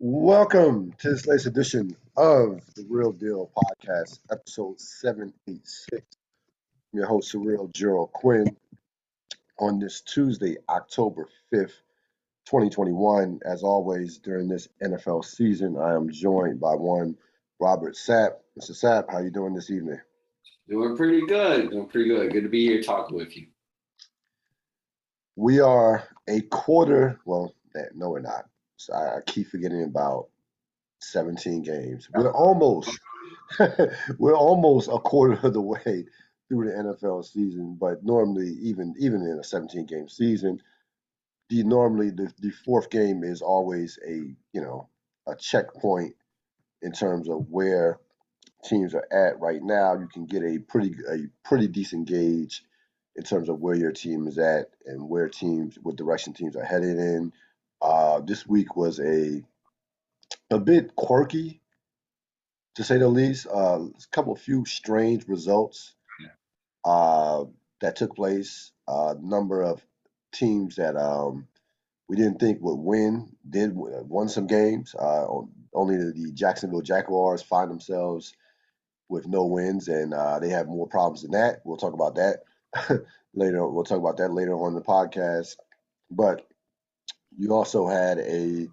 Welcome to this latest edition of the Real Deal Podcast, episode 786. I'm your host, Ril Dil Quinn, on this Tuesday, October 5th, 2021. As always, during this NFL season, I am joined by one Robert Sapp. Mr. Sapp, how you doing this evening? Doing pretty good. Doing pretty good. Good to be here talking with you. We are a quarter, well, no, we're not. So I keep forgetting about 17 games. We're almost a quarter of the way through the NFL season, but normally even in a 17 game season, the fourth game is always a checkpoint in terms of where teams are at right now. You can get a pretty decent gauge in terms of where your team is at and what direction teams are headed in. This week was a bit quirky, to say the least. A few strange results uh, that took place. A number of teams that we didn't think would won some games. Only the Jacksonville Jaguars find themselves with no wins, and they have more problems than that. We'll talk about that later. We'll talk about that later on in the podcast. But you also had a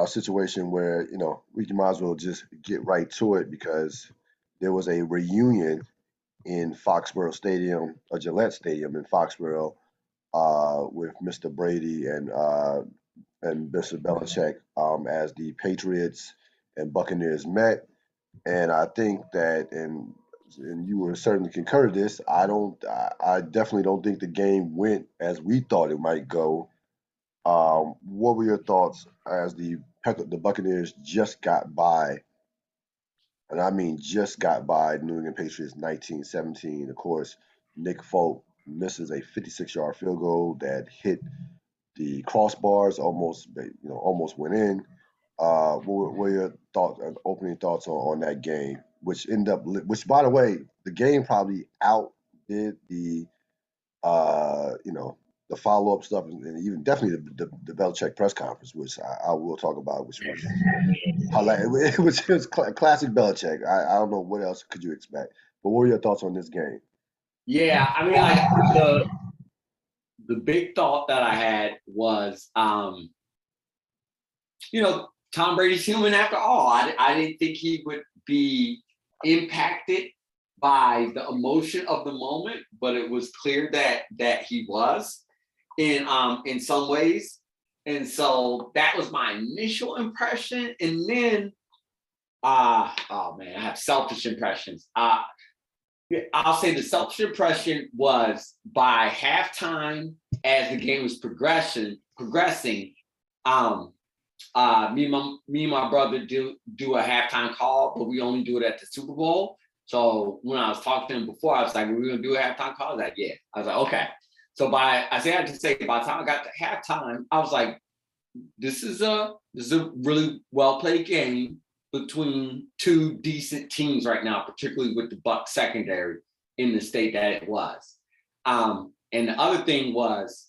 situation where we might as well just get right to it because there was a reunion in Foxborough Stadium, or Gillette Stadium in Foxborough, with Mr. Brady and Mr. Belichick as the Patriots and Buccaneers met. And I think that, and you would certainly concur to this. I definitely don't think the game went as we thought it might go. What were your thoughts as the Buccaneers just got by, and I mean just got by the New England Patriots 19-17? Of course, Nick Folk misses a 56-yard field goal that hit the crossbars, almost went in. What were your thoughts, opening thoughts on that game, which by the way, the game probably outdid the follow up stuff, and even definitely the Belichick press conference, which I will talk about, which was classic Belichick. I don't know what else could you expect. But what were your thoughts on this game? Yeah, I mean, the big thought that I had was, Tom Brady's human after all. I didn't think he would be impacted by the emotion of the moment, but it was clear that he was in some ways. And so that was my initial impression. And then I have selfish impressions. I'll say the selfish impression was by halftime, as the game was progressing. Me and my brother do a halftime call, but we only do it at the Super Bowl. So when I was talking to him before, I was like, "We're gonna do a halftime call." I was like, "Yeah." I was like, "Okay." So by the time I got to halftime, I was like, "This is a really well played game between two decent teams right now, particularly with the Bucs secondary in the state that it was." And the other thing was,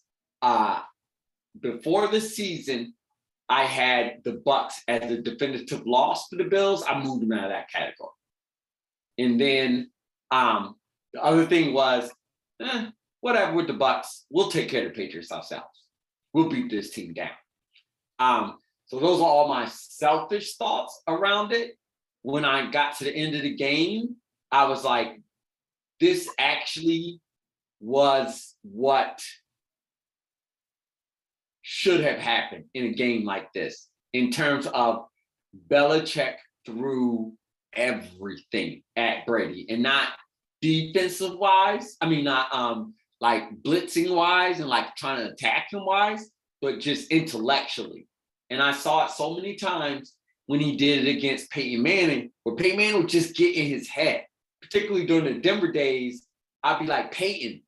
before the season, I had the Bucs as a definitive loss to the Bills. I moved them out of that category. And then the other thing was, whatever with the Bucs, we'll take care of the Patriots ourselves. We'll beat this team down. So those are all my selfish thoughts around it. When I got to the end of the game, I was like, this actually was what should have happened in a game like this, in terms of Belichick threw everything at Brady, and not defensive wise. I mean, not like blitzing wise and like trying to attack him wise, but just intellectually. And I saw it so many times when he did it against Peyton Manning, where Peyton Manning would just get in his head, particularly during the Denver days. I'd be like, Peyton,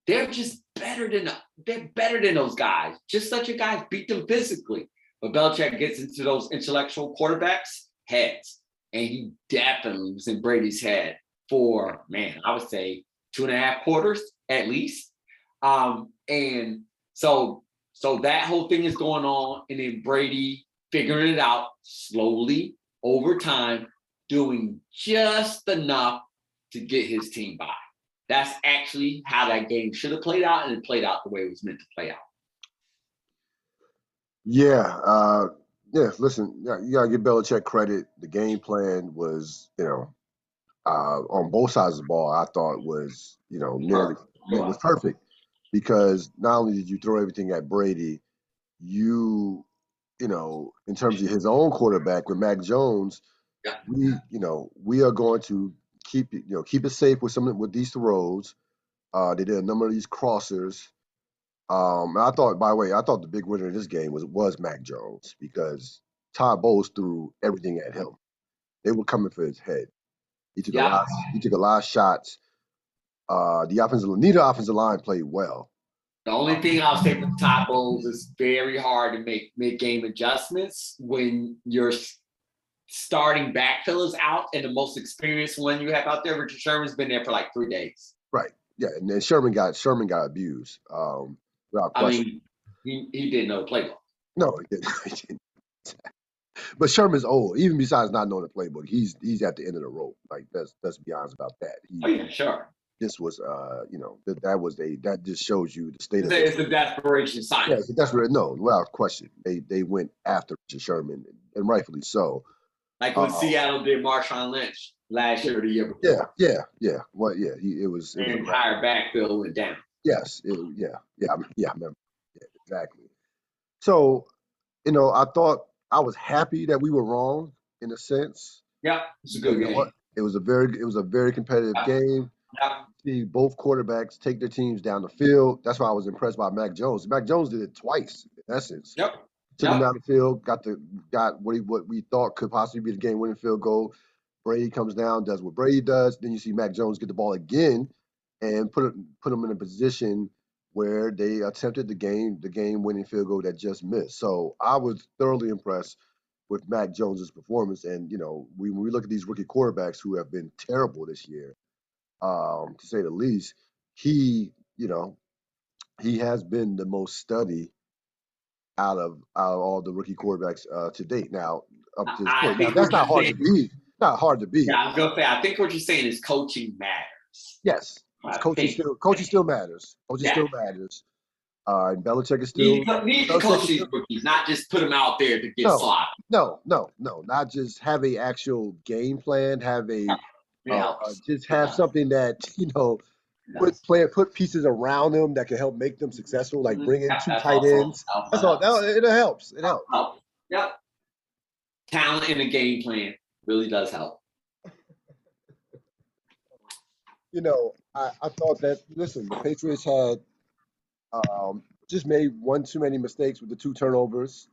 they're better than those guys. Just such a guys beat them physically. But Belichick gets into those intellectual quarterbacks' heads. And he definitely was in Brady's head for, I would say 2.5 quarters at least. And so that whole thing is going on. And then Brady figuring it out slowly over time, doing just enough to get his team by. That's actually how that game should have played out, and it played out the way it was meant to play out. Yeah, listen, you gotta give Belichick credit. The game plan was, on both sides of the ball, I thought was, nearly it was perfect because not only did you throw everything at Brady, you in terms of his own quarterback with Mac Jones, Yeah. we are going to keep it safe with these throws. They did a number of these crossers. And I thought, by the way, the big winner of this game was Mac Jones because Todd Bowles threw everything at him. They were coming for his head. He took a lot of shots. Neither offensive line played well. The only thing I'll say with Todd Bowles is very hard to make mid-game adjustments when your starting backfill is out and the most experienced one you have out there, Richard Sherman's been there for like 3 days. Right. Yeah, and then Sherman got abused. Without question. I mean, he didn't know the playbook. No, he didn't. But Sherman's old. Even besides not knowing the playbook, he's at the end of the rope. Like let's be honest about that. Sure. This was that just shows you the state of it's a desperation sign. Yeah, it's a desperate. No, without question, they went after Richard Sherman, and rightfully so. Like when Seattle did Marshawn Lynch last year or the year before. Yeah. Well, yeah, it was the entire backfield went down. Yes, I remember. Yeah, exactly. So, I thought I was happy that we were wrong in a sense. Yeah, it's a good game. It was a very competitive game. Yeah. See both quarterbacks take their teams down the field. That's why I was impressed by Mac Jones. Mac Jones did it twice, in essence. Yep. Took him down the field, got what we thought could possibly be the game-winning field goal. Brady comes down, does what Brady does. Then you see Mac Jones get the ball again and put him in a position where they attempted the game-winning field goal that just missed. So I was thoroughly impressed with Mac Jones's performance. And when we look at these rookie quarterbacks who have been terrible this year, to say the least, he has been the most studied out of all the rookie quarterbacks to date. Now, up to this point, now, that's not hard to beat. Not hard to beat. Yeah, I was gonna say. I think what you're saying is coaching matters. Yes, coaching still matters. Coaching still matters. And Belichick is still need to coach these rookies, not just put them out there to get sloppy. No, not just have a actual game plan. Have a just have something that put pieces around them that can help make them successful, like bring in 2 tight ends. That's all. It helps. It helps. Yep. Talent in the game plan really does help. I thought that, listen, the Patriots had just made one too many mistakes with the 2 turnovers,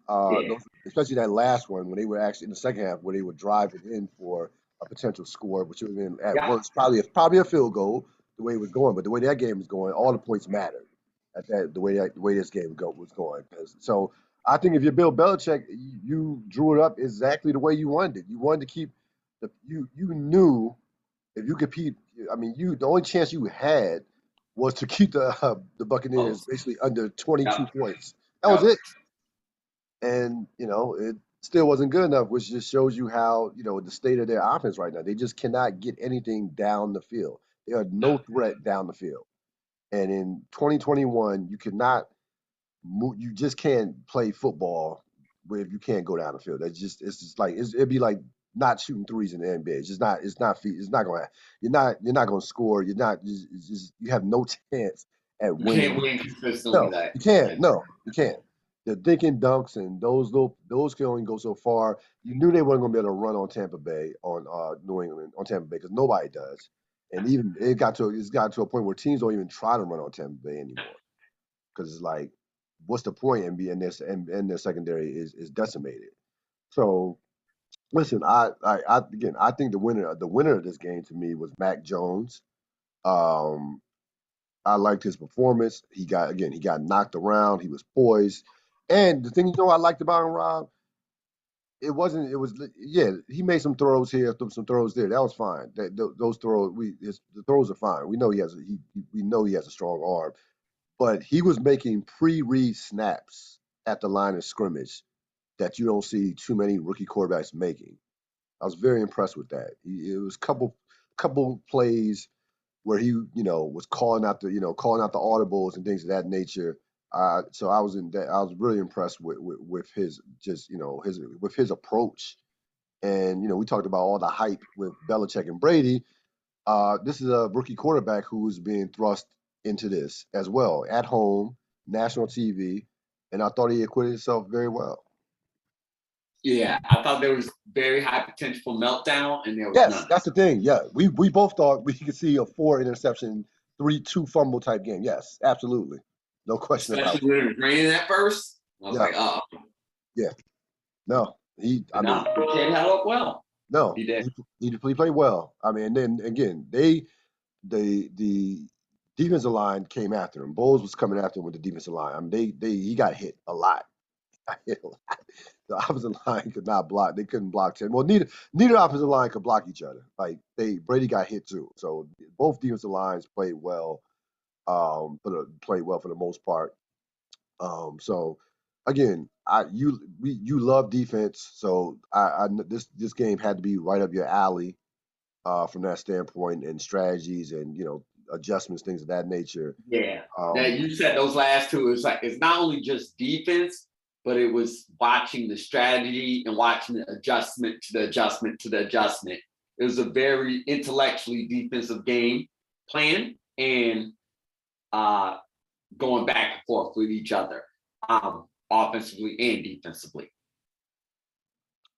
especially that last one when they were actually in the second half where they were driving in for a potential score, which would have been at worst probably a field goal the way it was going. But the way that game was going, all the points mattered. The way this game was going. So I think if you're Bill Belichick, you drew it up exactly the way you wanted it. You wanted to keep you knew if you compete. I mean, the only chance you had was to keep the Buccaneers basically under 22 points. That was it. And it still wasn't good enough, which just shows you how the state of their offense right now. They just cannot get anything down the field. They are no threat down the field. And in 2021, you cannot move. You just can't play football if you can't go down the field. It's just like it'd be like not shooting threes in the NBA. It's not going to. You're not going to score. You have no chance at winning. You can't win consistently. No, you can't. No, you can't. The dink and dunks and those can only go so far. You knew they weren't going to be able to run on Tampa Bay on New England on Tampa Bay because nobody does. And even it's got to a point where teams don't even try to run on Tampa Bay anymore because it's like, what's the point in being this and their secondary is decimated. So listen, I think the winner of this game to me was Mac Jones. I liked his performance. He got knocked around. He was poised. And the thing I liked about him, Rob, he made some throws here, some throws there. That was fine. Those throws, the throws are fine. We know he has a strong arm, but he was making pre-read snaps at the line of scrimmage that you don't see too many rookie quarterbacks making. I was very impressed with that. It was couple plays where he, was calling out the audibles and things of that nature. So I was really impressed with his just, his approach. And, we talked about all the hype with Belichick and Brady. This is a rookie quarterback who's being thrust into this as well at home, national TV, and I thought he acquitted himself very well. Yeah, I thought there was very high potential for meltdown, and there was Yes, none. that's the thing. Yeah, we both thought we could see a 4 interception, 3-2 fumble type game. Yes, absolutely, no question about it. Especially when it was raining at first. I was Yeah, like, oh. yeah. No, He held up well. no, He did. he played well. I mean, and then again, the defensive line came after him. Bowles was coming after him with the defensive line. I mean, he got hit a lot. The offensive line could not block. They couldn't block 10. Well, neither offensive line could block each other. Like Brady got hit too. So both defensive lines played well. Played well for the most part. So again, you love defense. So this game had to be right up your alley from that standpoint, and strategies and adjustments, things of that nature. Yeah. Now you said those last two. It's not only just defense, but it was watching the strategy and watching the adjustment to the adjustment to the adjustment. It was a very intellectually defensive game plan and going back and forth with each other, offensively and defensively.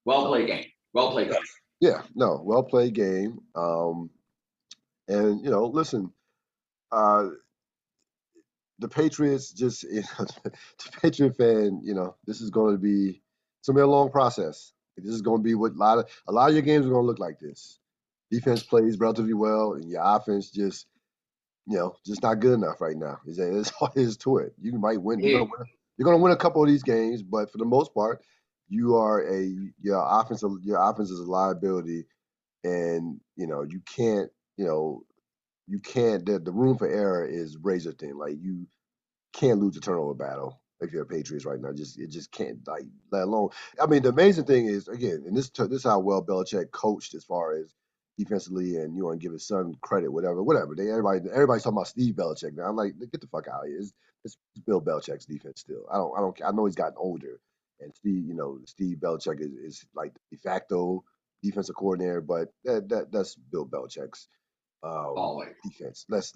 Well played game. Well played game. Yeah, no, well played game. And listen, the Patriots just, the Patriot fan, this is going to be a long process. This is going to be what a lot of your games are going to look like this. Defense plays relatively well, and your offense just not good enough right now. It's all there is to it. You might win. You're going to win a couple of these games, but for the most part, your offense is a liability, and you can't. The room for error is razor thin. Like, you can't lose a turnover battle if you're a Patriots right now. It just can't, like, let alone. I mean, the amazing thing is, again, and this is how well Belichick coached as far as defensively, and you want to give his son credit, whatever. Everybody's talking about Steve Belichick now. I'm like, get the fuck out of here. It's Bill Belichick's defense still. I know he's gotten older, and Steve Belichick is like the de facto defensive coordinator, but that's Bill Belichick's defense. Let's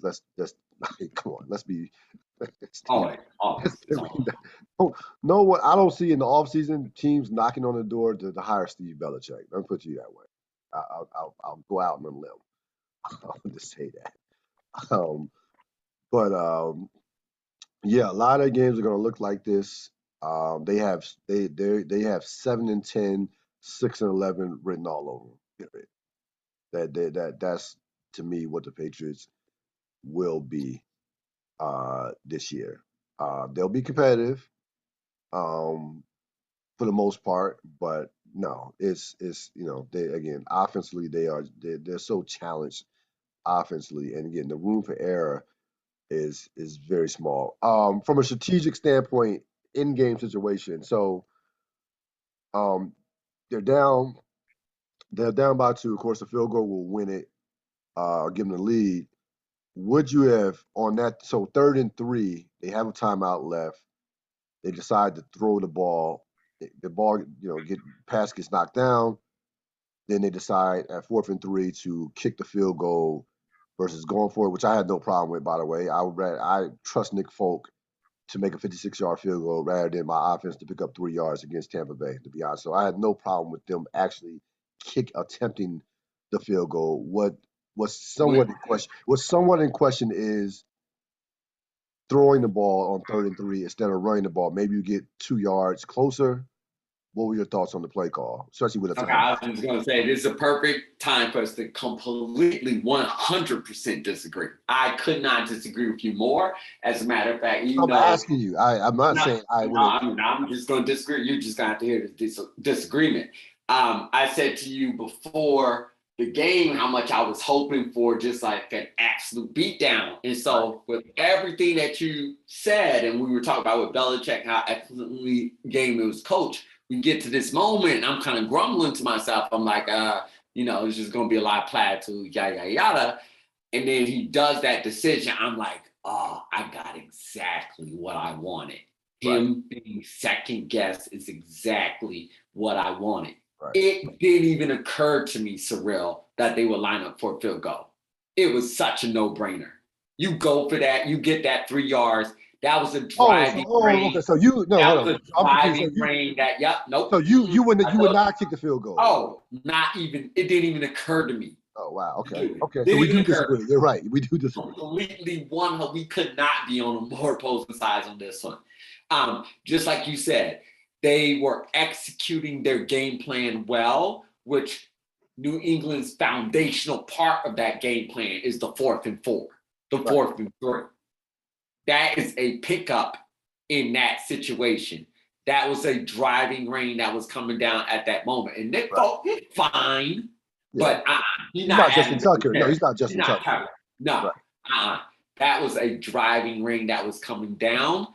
come on. Let's be. Always. No one. I don't see in the offseason teams knocking on the door to hire Steve Belichick. Let me put you that way. I'll go out on a limb. I'll just say that. Yeah, a lot of games are going to look like this. They have 7-10, 6-11 written all over them. That's, to me, what the Patriots will be this year. They'll be competitive for the most part, but no, it's they, again, offensively, they're so challenged offensively, and again, the room for error is very small. From a strategic standpoint, in-game situation, so they're down by 2. Of course, the field goal will win it, give them the lead. Would you have on that? So 3rd and 3, they have a timeout left. They decide to throw the ball. The ball, pass gets knocked down. Then they decide at 4th and 3 to kick the field goal versus going for it, which I had no problem with, by the way. I trust Nick Folk to make a 56-yard field goal rather than my offense to pick up 3 yards against Tampa Bay, to be honest. So I had no problem with them actually attempting the field goal. What's somewhat in question is throwing the ball on 3rd and 3 instead of running the ball. Maybe you get 2 yards closer. What were your thoughts on the play call, especially with a time? I was just going to say, this is a perfect time for us to completely 100% disagree. I could not disagree with you more. As a matter of fact, I'm asking you. I'm not saying I would. I'm just going to disagree. You're just going to have to hear the disagreement. I said to you before the game how much I was hoping for just like an absolute beatdown. And so with everything that you said, and we were talking about with Belichick, how excellently game it was coached, we get to this moment, and I'm kind of grumbling to myself. I'm like, it's just going to be a lot of platitude, yada, yada, yada. And then he does that decision. I'm like, oh, I got exactly what I wanted. Him being second guess is exactly what I wanted. Right. It didn't even occur to me, Cyril, that they would line up for a field goal. It was such a no-brainer. You go for that, you get that 3 yards. That was a driving rain. Okay. So you that was a driving rain. Nope. So you would not kick the field goal. Oh, not even. It didn't even occur to me. Oh wow. Okay. Okay. So we do disagree. You're right. We do disagree. Completely we could not be on a more opposing sides on this one. Just like you said, they were executing their game plan well, which New England's foundational part of that game plan is the 4th and 4, the 4th and 3. That is a pickup in that situation. That was a driving rain that was coming down at that moment. And Nick Folk did fine, but he's not Justin Tucker. No, he's not Justin Tucker. No, that was a driving rain that was coming down.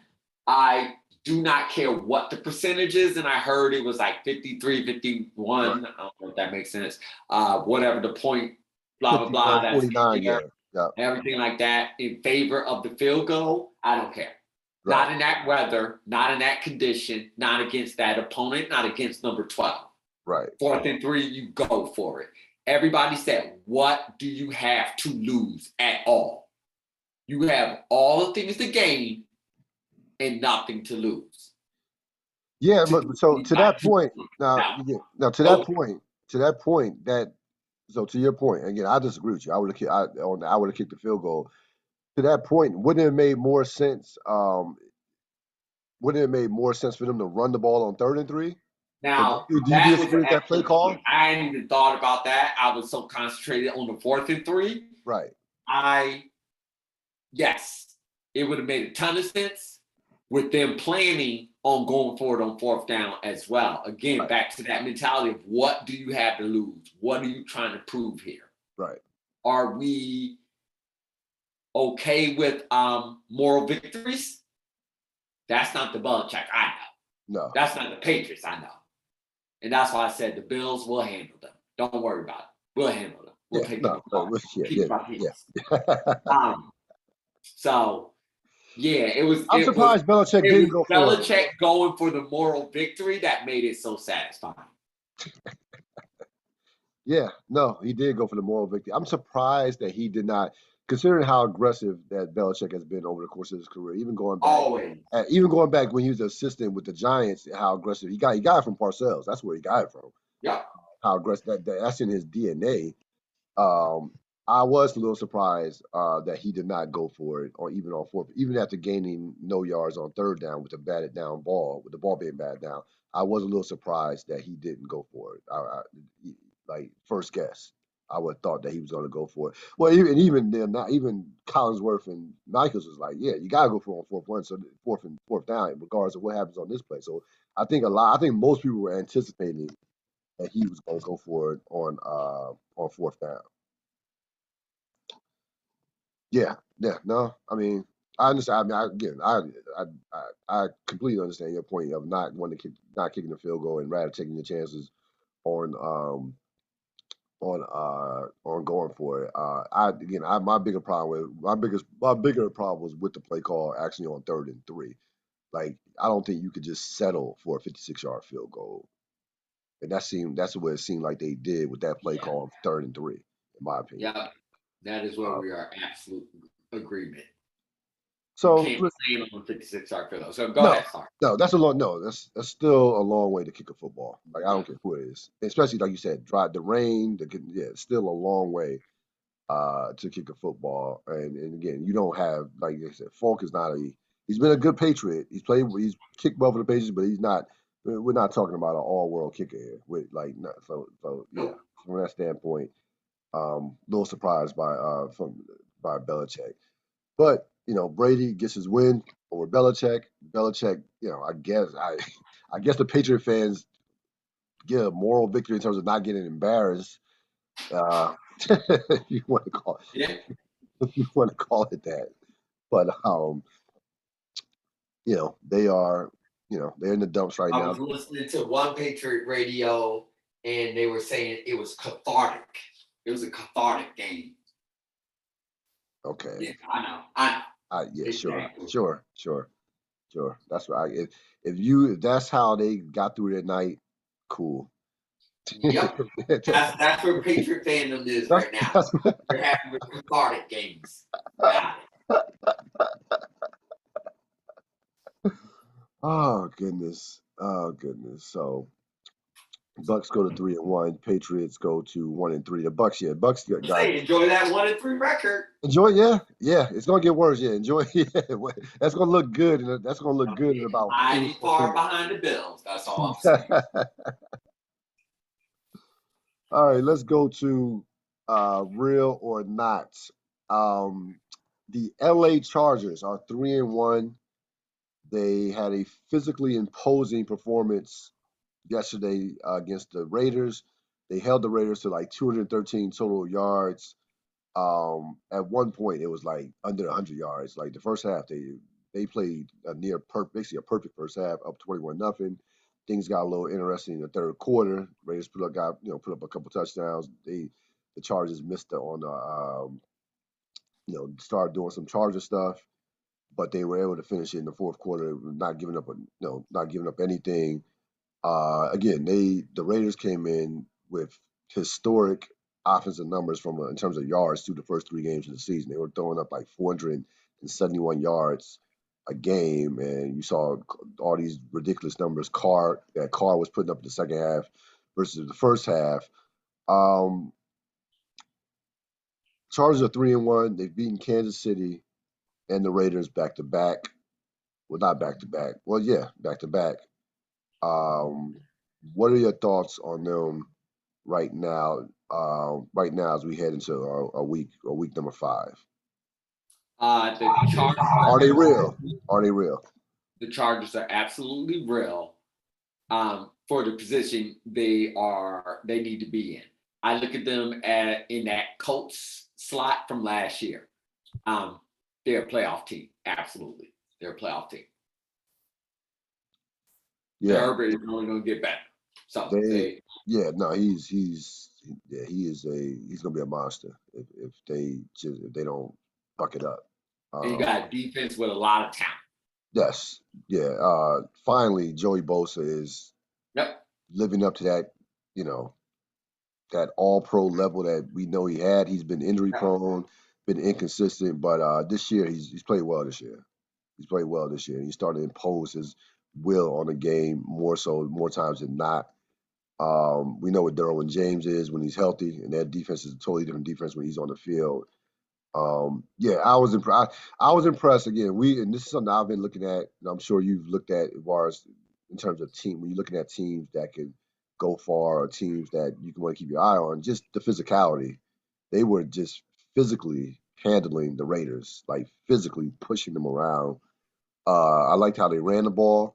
I do not care what the percentage is, and I heard it was like 53, 51. Right. I don't know if that makes sense. Whatever the point, blah, blah, blah. That's 49, everything like that in favor of the field goal, I don't care. Right. Not in that weather, not in that condition, not against that opponent, not against number 12. Right. 4th and 3, you go for it. Everybody said, what do you have to lose at all? You have all the things to gain and nothing to lose. Yeah, so to that point, to your point, again, I disagree with you. I would have kicked the field goal. To that point, wouldn't it have made more sense? Wouldn't it have made more sense for them to run the ball on 3rd and 3? Now, do you disagree with that play call? I hadn't even thought about that. I was so concentrated on the 4th and 3. Right. Yes, it would have made a ton of sense with them planning on going for it on 4th down as well. Again, back to that mentality of what do you have to lose? What are you trying to prove here? Right. Are we okay with moral victories? That's not the Belichick I know. No. That's not the Patriots I know. And that's why I said the Bills will handle them. Don't worry about it. We'll handle them. We'll take them apart. So, yeah, it was. I'm surprised Belichick didn't go for it. Belichick going for the moral victory that made it so satisfying. Yeah, no, he did go for the moral victory. I'm surprised that he did not, considering how aggressive that Belichick has been over the course of his career, even going back when he was an assistant with the Giants, how aggressive he got it from Parcells. That's where he got it from. Yeah, how aggressive that's in his DNA. I was a little surprised that he did not go for it, or even on 4th, even after gaining no yards on 3rd down with a batted down ball, with the ball being batted down. I was a little surprised that he didn't go for it. Like first guess, I would have thought that he was going to go for it. Well, even then, not even Collinsworth and Michaels was like, yeah, you got to go for it on 4th one, so 4th down, regardless of what happens on this play. So I think most people were anticipating that he was going to go for it on 4th down. Yeah. No, I mean, I understand. I mean, I completely understand your point of not kicking the field goal and rather taking your chances on going for it. My bigger problem was with the play call actually on 3rd and 3. Like, I don't think you could just settle for a 56-yard field goal, and that's what it seemed like they did with that play call on 3rd and 3, in my opinion. Yeah. That is where we are absolute agreement. So you can't play on 56-yard field goal. So go ahead. Sorry. No, that's still a long way to kick a football. Like, I don't care who it is, especially like you said, the rain. It's still a long way to kick a football. And again, you don't have, like I said, Falk is not he's been a good Patriot. He's kicked well for the Patriots, but he's not. We're not talking about an all-world kicker here. Yeah. From that standpoint. Little surprised by Belichick, but Brady gets his win over Belichick. Belichick, I guess the Patriot fans get a moral victory in terms of not getting embarrassed. If you want to call it that, but they are they're in the dumps right I now. was listening to one Patriot radio, and they were saying it was cathartic. It was a cathartic game. Okay. Yeah, I know. Yeah, Exactly. sure. That's right. If that's how they got through their night, cool. Yep. That's where Patriot fandom is right now. that's, They're having cathartic games. Got it. oh goodness. So Bucks go to 3-1. Patriots go to 1-3. The Bucks got Say, enjoy that 1-3 record. enjoy. Yeah. It's gonna get worse. Yeah, enjoy. Yeah, that's gonna look good. That's gonna look good in about Mighty 3 far behind the Bills. That's all I'm saying. All right, let's go to real or not. The LA Chargers are 3-1. They had a physically imposing performance yesterday against the Raiders. They held the Raiders to like 213 total yards. At one point, it was like under 100 yards. Like the first half, they played basically a perfect first half, up 21-0. Things got a little interesting in the third quarter. Raiders put up a couple touchdowns. The Chargers missed started doing some Charger stuff, but they were able to finish it in the fourth quarter, not giving up anything. Again, the Raiders came in with historic offensive numbers in terms of yards through the first 3 games of the season. They were throwing up like 471 yards a game, and you saw all these ridiculous numbers. Carr was putting up in the second half versus the first half. Chargers are 3-1. They've beaten Kansas City and the Raiders back to back. Well, not back to back. Well, yeah, back to back. What are your thoughts on them right now? Right now, as we head into a week number 5. The Chargers Are they real? Are they real? The Chargers are absolutely real. For the position they need to be in. I look at them in that Colts slot from last year. They're a playoff team. Absolutely. They're a playoff team. Yeah. Herbert is only going to get better. So he's gonna be a monster if they don't buck it up. And you got defense with a lot of talent. Yes. Yeah. Finally, Joey Bosa is living up to that, that all-pro level that we know he had. He's been injury prone, been inconsistent, but this year he's played well this year. He's played well this year. He's started to impose his will on the game more times than not. We know what Derwin James is when he's healthy, and that defense is a totally different defense when he's on the field. I was impressed. I was impressed again. And this is something I've been looking at, and I'm sure you've looked at as far as in terms of team. When you're looking at teams that can go far or teams that you can want to keep your eye on, just the physicality. They were just physically handling the Raiders, like physically pushing them around. I liked how they ran the ball.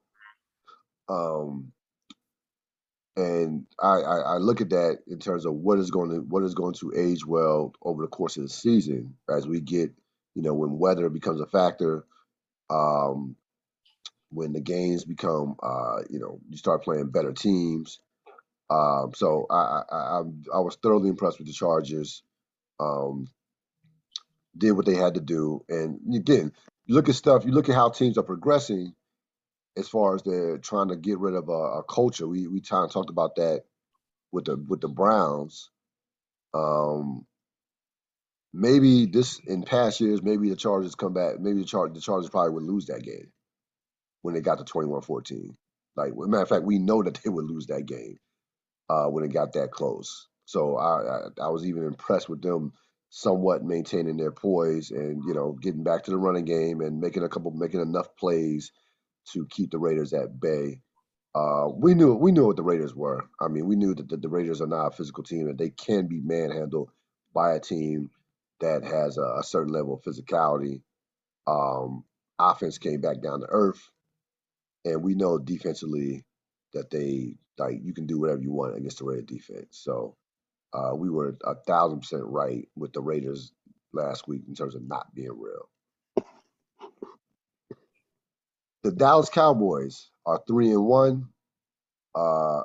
And I look at that in terms of what is going to age well over the course of the season as we get, when weather becomes a factor, when the games become, you start playing better teams. So I was thoroughly impressed with the Chargers. Did what they had to do, and again, you look at how teams are progressing as far as they're trying to get rid of a culture. We kind of talked about that with the Browns. Maybe this in past years, maybe the Chargers come back. Maybe the Chargers probably would lose that game when they got to 21-14. Like, as a matter of fact, we know that they would lose that game when it got that close. So I was even impressed with them somewhat maintaining their poise and getting back to the running game and making enough plays to keep the Raiders at bay. We knew what the Raiders were. I mean, we knew that the Raiders are not a physical team and they can be manhandled by a team that has a certain level of physicality. Offense came back down to earth, and we know defensively that you can do whatever you want against the Raider defense. So we were 1,000% right with the Raiders last week in terms of not being real. The Dallas Cowboys are 3-1,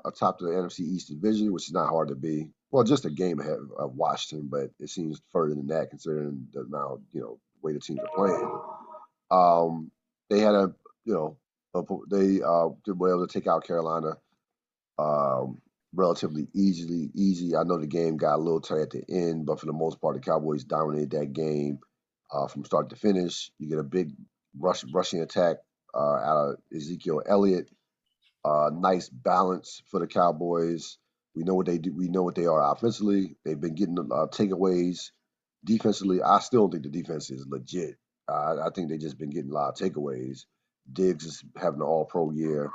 atop the NFC East division, which is not hard to be. Well, just a game ahead of Washington, but it seems further than that considering the amount, way the teams are playing. They had they were able to take out Carolina relatively easy. I know the game got a little tight at the end, but for the most part, the Cowboys dominated that game from start to finish. You get a big rushing attack out of Ezekiel Elliott. Nice balance for the Cowboys. We know what they do. We know what they are offensively. They've been getting takeaways. Defensively, I still think the defense is legit. I think they've just been getting a lot of takeaways. Diggs is having an all-pro year.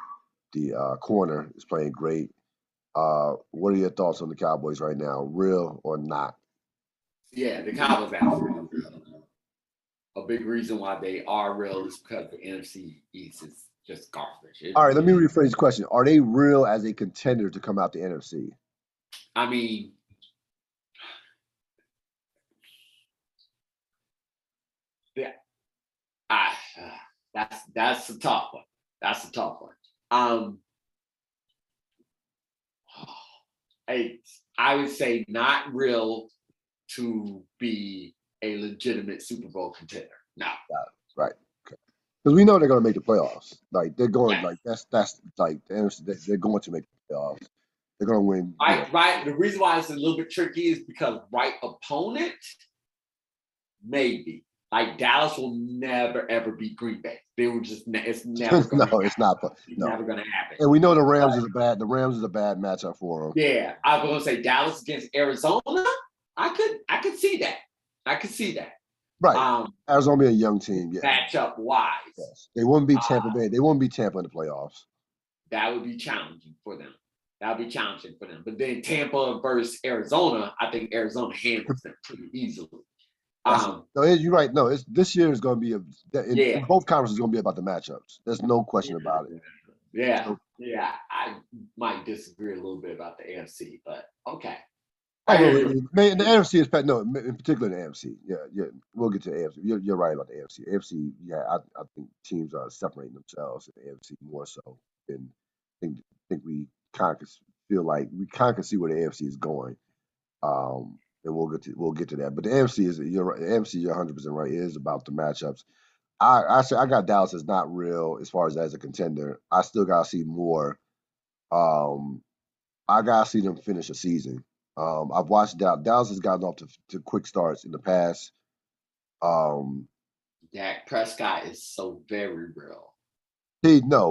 The corner is playing great. What are your thoughts on the Cowboys right now? Real or not? Yeah, the Cowboys absolutely real. A big reason why they are real is because the NFC East is just garbage. All right, let me rephrase the question. Are they real as a contender to come out the NFC? I mean, yeah, that's a tough one. That's a tough one. I would say not real to be a legitimate Super Bowl contender. No. Right. Okay. Because we know they're going to make the playoffs. Like they're going. Like that's like the NFC. They're going to make the playoffs. They're going to win. Right. The reason why it's a little bit tricky is because right opponent, maybe. Like Dallas will never ever beat Green Bay. They will just it's never going to it's not. It's never going to happen. And we know the Rams is a bad matchup for them. Yeah, I was going to say Dallas against Arizona. I could see that. I could see that. Right. Arizona be a young team. Yeah. Matchup wise. Yes. They wouldn't beat Tampa Bay. They wouldn't beat Tampa in the playoffs. That would be challenging for them. But then Tampa versus Arizona, I think Arizona handles them pretty easily. No, you're right. No, this year is going to be in both conferences is going to be about the matchups. There's no question about it. Yeah. I might disagree a little bit about the AFC, but okay. The NFC is in particular the AFC. Yeah. We'll get to the AFC. You're right about the AFC. AFC, yeah, I think teams are separating themselves in the AFC more so than I think we kind of feel like we kind of can see where the AFC is going. And we'll get to that. But the AFC you're right. The AFC, you're 100% right. It is about the matchups. I got Dallas as not real as far as a contender. I still gotta see more. I gotta see them finish a season. I've watched Dallas. Dallas has gotten off to quick starts in the past. Dak Prescott is so very real.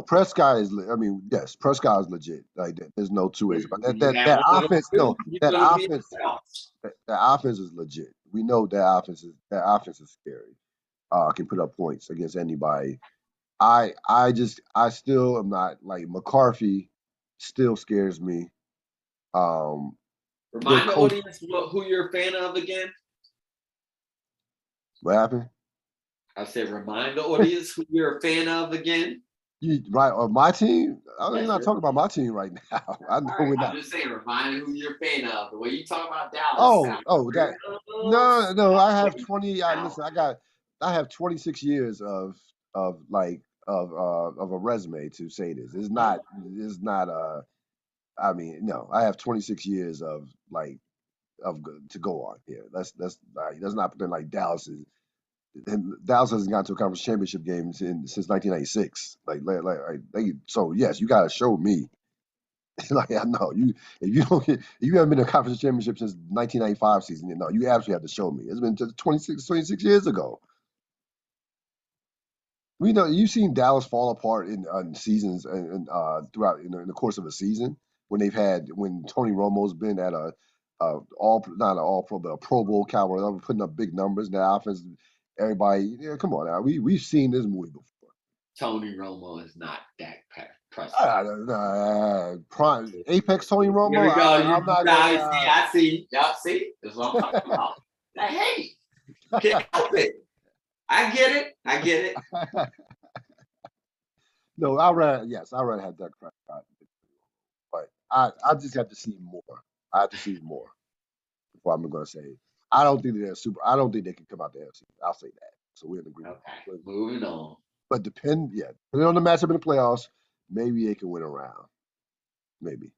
Prescott is. I mean, yes, Prescott is legit. Like, there's no two ways about that. That offense, that offense is legit. We know that offense is scary. Can put up points against anybody. I still am not like McCarthy. Still scares me. Remind the audience who you're a fan of again. What happened? I said, remind the audience who you're a fan of again. Right, on my team? I'm not talking about my team right now. I know we're not. I'm just saying, remind who you're a fan of. The way you talk about Dallas. No. I have 20. Listen, I have 26 years of a resume to say this. It's not. I mean, no. I have 26 years of to go on here. That's not pretend like Dallas is. And Dallas hasn't gotten to a conference championship game since 1996. So yes, you gotta show me. Like I know if you haven't been to a conference championship since 1995 season, you absolutely have to show me. It's been 26 years ago. We know you've seen Dallas fall apart in seasons and throughout in the course of a season when Tony Romo's been at a Pro Bowl Cowboy, putting up big numbers. And the offense, everybody, come on now, we've seen this movie before. Tony Romo is not Dak Prescott. Prime Apex Tony Romo. Here we go. I see. Y'all see? That's what I'm talking about. Like, hey, can't help it. I get it. No, I'd rather have Dak Prescott, but I just have to see more. I have to see more before I'm going to say. I don't think they can come out the NFC. I'll say that. So we're in agreement. Okay, moving on. But depending on the matchup in the playoffs, maybe they can win a round. Maybe.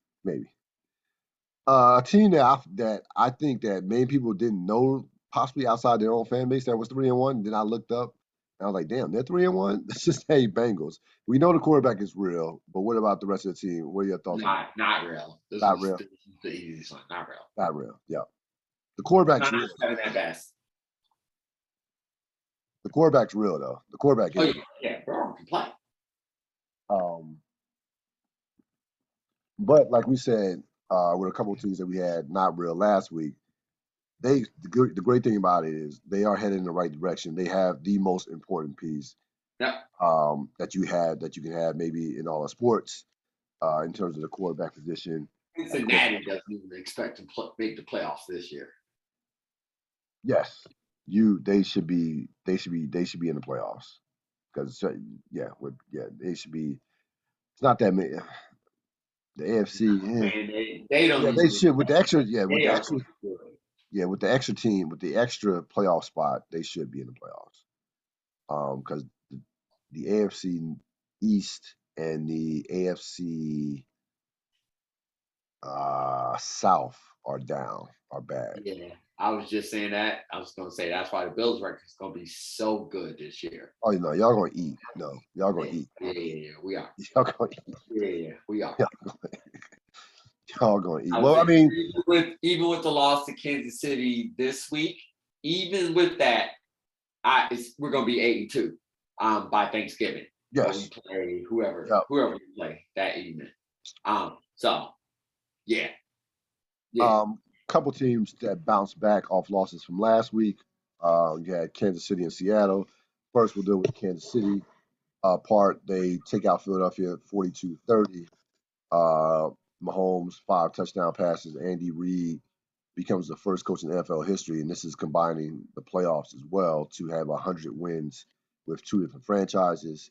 A team that I think that many people didn't know, possibly outside their own fan base, that was 3-1. Then I looked up and I was like, damn, they're 3-1. That's just hey Bengals. We know the quarterback is real, but what about the rest of the team? What are your thoughts on that? Not real. Not real. This is the easiest one. Not real. Not real. Yeah. The quarterback's Not real. 7 at best. The quarterback's real though. The quarterback is. Yeah, bro, can play. But like we said, with a couple of teams that we had not real last week, the great thing about it is they are headed in the right direction. They have the most important piece Yep. that you can have maybe in all the sports in terms of the quarterback position. Cincinnati doesn't even expect to make the playoffs this year. Yes, they should be in the playoffs because they should be. It's not that many. The AFC, Man, they don't. they should with the extra. With the extra team, with the extra playoff spot, they should be in the playoffs. Because the AFC East and the AFC South are bad. Yeah, I was just saying that. I was going to say that's why the Bills' record is going to be so good this year. Oh, y'all going to eat. No, y'all going to eat. Yeah, we are. Y'all going to eat. Yeah, we are. Y'all going to eat. Well, I mean, even with the loss to Kansas City this week, even with that, we're going to be 8-2 by Thanksgiving. Yes. We play whoever we play that evening. So, yeah. Couple teams that bounced back off losses from last week. You had Kansas City and Seattle. First, we'll deal with Kansas City part. They take out Philadelphia 42-30. Mahomes, 5 touchdown passes. Andy Reid becomes the first coach in NFL history, and this is combining the playoffs as well, to have 100 wins with 2 different franchises.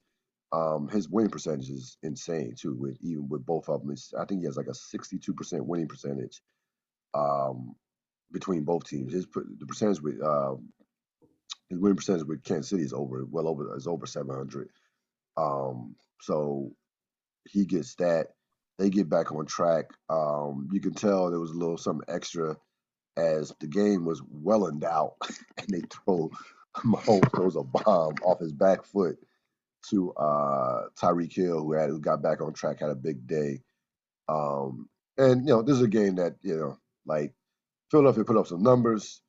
His winning percentage is insane too. Even with both of them, I think he has like a 62% winning percentage between both teams. His winning percentage with Kansas City is over 700. So he gets that. They get back on track. You can tell there was a little something extra as the game was well in doubt, and Mahomes throws a bomb off his back foot to Tyreek Hill, who got back on track, had a big day. And this is a game that like Philadelphia put up some numbers,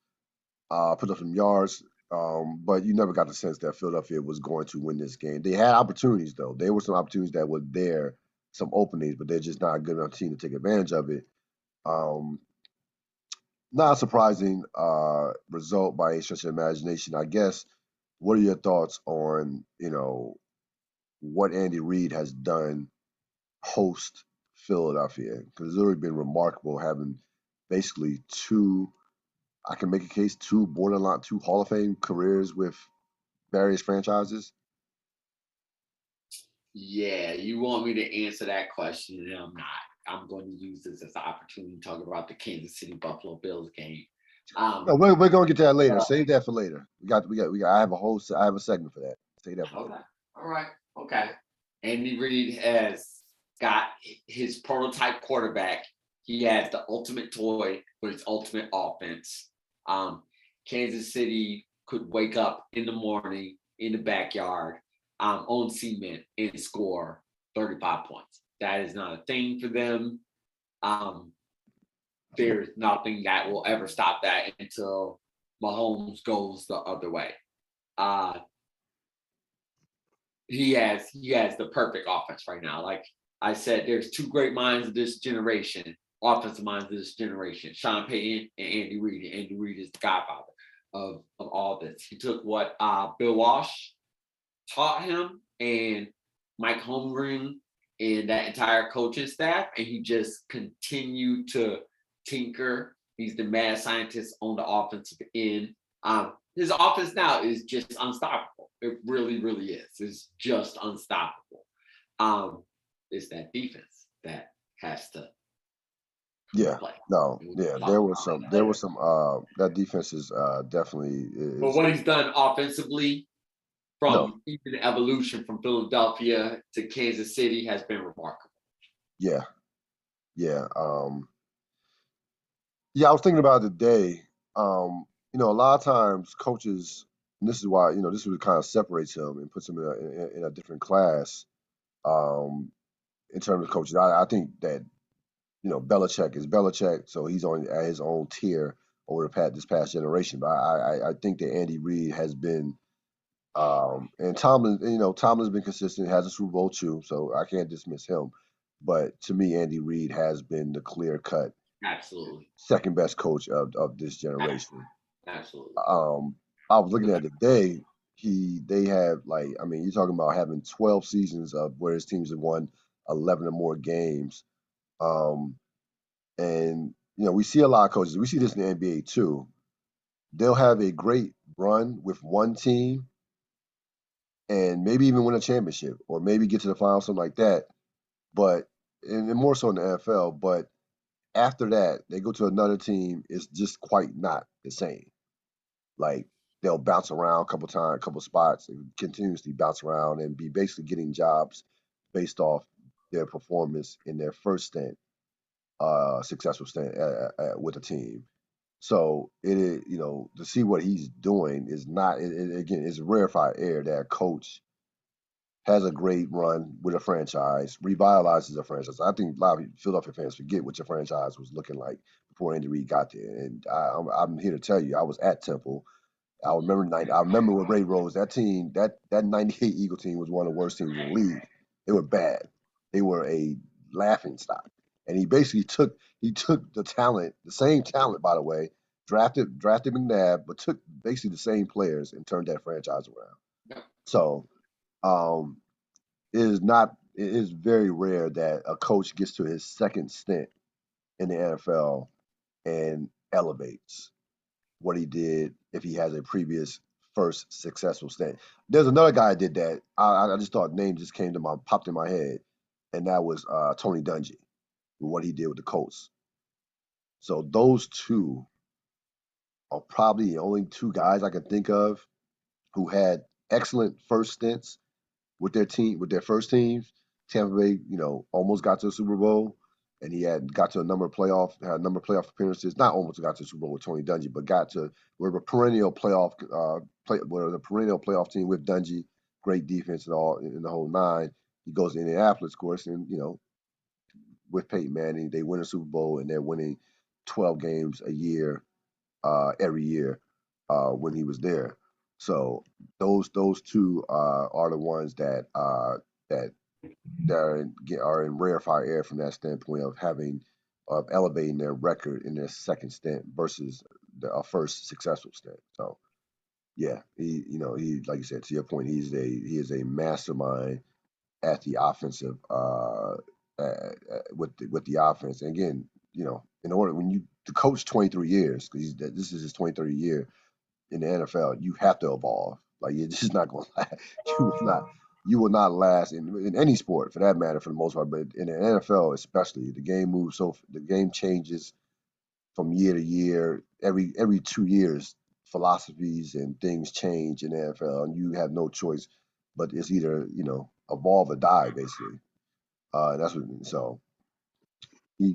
put up some yards, but you never got the sense that Philadelphia was going to win this game. They had opportunities though. There were some opportunities that were there, some openings, but they're just not a good enough team to take advantage of it. Not a surprising result by any stretch of imagination, I guess. What are your thoughts on what Andy Reid has done post Philadelphia? Because it's already been remarkable having basically two borderline, 2 Hall of Fame careers with various franchises. Yeah, you want me to answer that question, and I'm not. I'm going to use this as an opportunity to talk about the Kansas City Buffalo Bills game. No, we're going to get to that later. Save that for later. We got. I have a segment for that. Save that for later. All right. Okay. Andy Reid has got his prototype quarterback. He has the ultimate toy for his ultimate offense. Kansas City could wake up in the morning in the backyard on cement and score 35 points. That is not a thing for them. There's nothing that will ever stop that until Mahomes goes the other way. He has the perfect offense right now. Like I said, there's 2 great minds of this generation, offensive minds of this generation, Sean Payton and Andy Reid. And Andy Reid is the godfather of all this. He took what Bill Walsh taught him and Mike Holmgren and that entire coaching staff, and he just continued to tinker. He's the mad scientist on the offensive end. His offense now is just unstoppable. It really, really is. It's just unstoppable. It's that defense that has to play. There was some. That defense is definitely. But what he's done offensively, No. from even the evolution from Philadelphia to Kansas City has been remarkable. Yeah. Yeah. Yeah, I was thinking about it today. A lot of times coaches, and this is why, this is what kind of separates him and puts him in a different class. Um, in terms of coaches, I think that Belichick is Belichick, so he's on at his own tier over this past generation. But I think that Andy Reid has been, and Tomlin's been consistent, has a Super Bowl too, so I can't dismiss him. But to me, Andy Reid has been the clear cut Absolutely. second best coach of this generation. Absolutely. I was looking at it today. They have you're talking about having 12 seasons of where his teams have won 11 or more games. And we see a lot of coaches. We see this in the NBA too. They'll have a great run with one team and maybe even win a championship or maybe get to the final, something like that. But and more so in the NFL. But after that, they go to another team. It's just quite not the same. Like they'll bounce around a couple times, a couple spots, and continuously bounce around and be basically getting jobs based off their performance in their first stint, successful stint with a team. So it is, to see what he's doing is not. Again, it's rarefied air that a coach has a great run with a franchise, revitalizes a franchise. I think a lot of Philadelphia fans forget what your franchise was looking like before Andy Reid got there. And I'm here to tell you, I was at Temple. I remember with Ray Rose, that team, that '98 Eagle team was one of the worst teams in the league. They were bad. They were a laughing stock. And he basically took the talent, the same talent, by the way, drafted McNabb, but took basically the same players and turned that franchise around. So um, it is very rare that a coach gets to his second stint in the NFL and elevates what he did if he has a previous first successful stint. There's another guy that did that. I just thought name just popped in my head, and that was Tony Dungy, with what he did with the Colts. So those two are probably the only two guys I can think of who had excellent first stints with their first teams. Tampa Bay, almost got to the Super Bowl, and he had got to had a number of playoff appearances. Not almost got to the Super Bowl with Tony Dungy, but got to were a perennial playoff the perennial playoff team with Dungy, great defense and all in the whole nine. He goes to Indianapolis, of course, and with Peyton Manning, they win a Super Bowl and they're winning 12 games a year, every year when he was there. So those two are the ones that are in rarefied air from that standpoint of elevating their record in their second stint versus a first successful stint. So yeah, he like you said, to your point, he is a mastermind at the offensive with the offense. And again, in order when you to coach 23 years because this is his 23rd year in the NFL, you have to evolve. Like you're just not going to last. You will not last in any sport for that matter for the most part. But in the NFL especially, the game changes from year to year. Every 2 years, philosophies and things change in the NFL, and you have no choice. But it's either evolve or die basically. That's what so he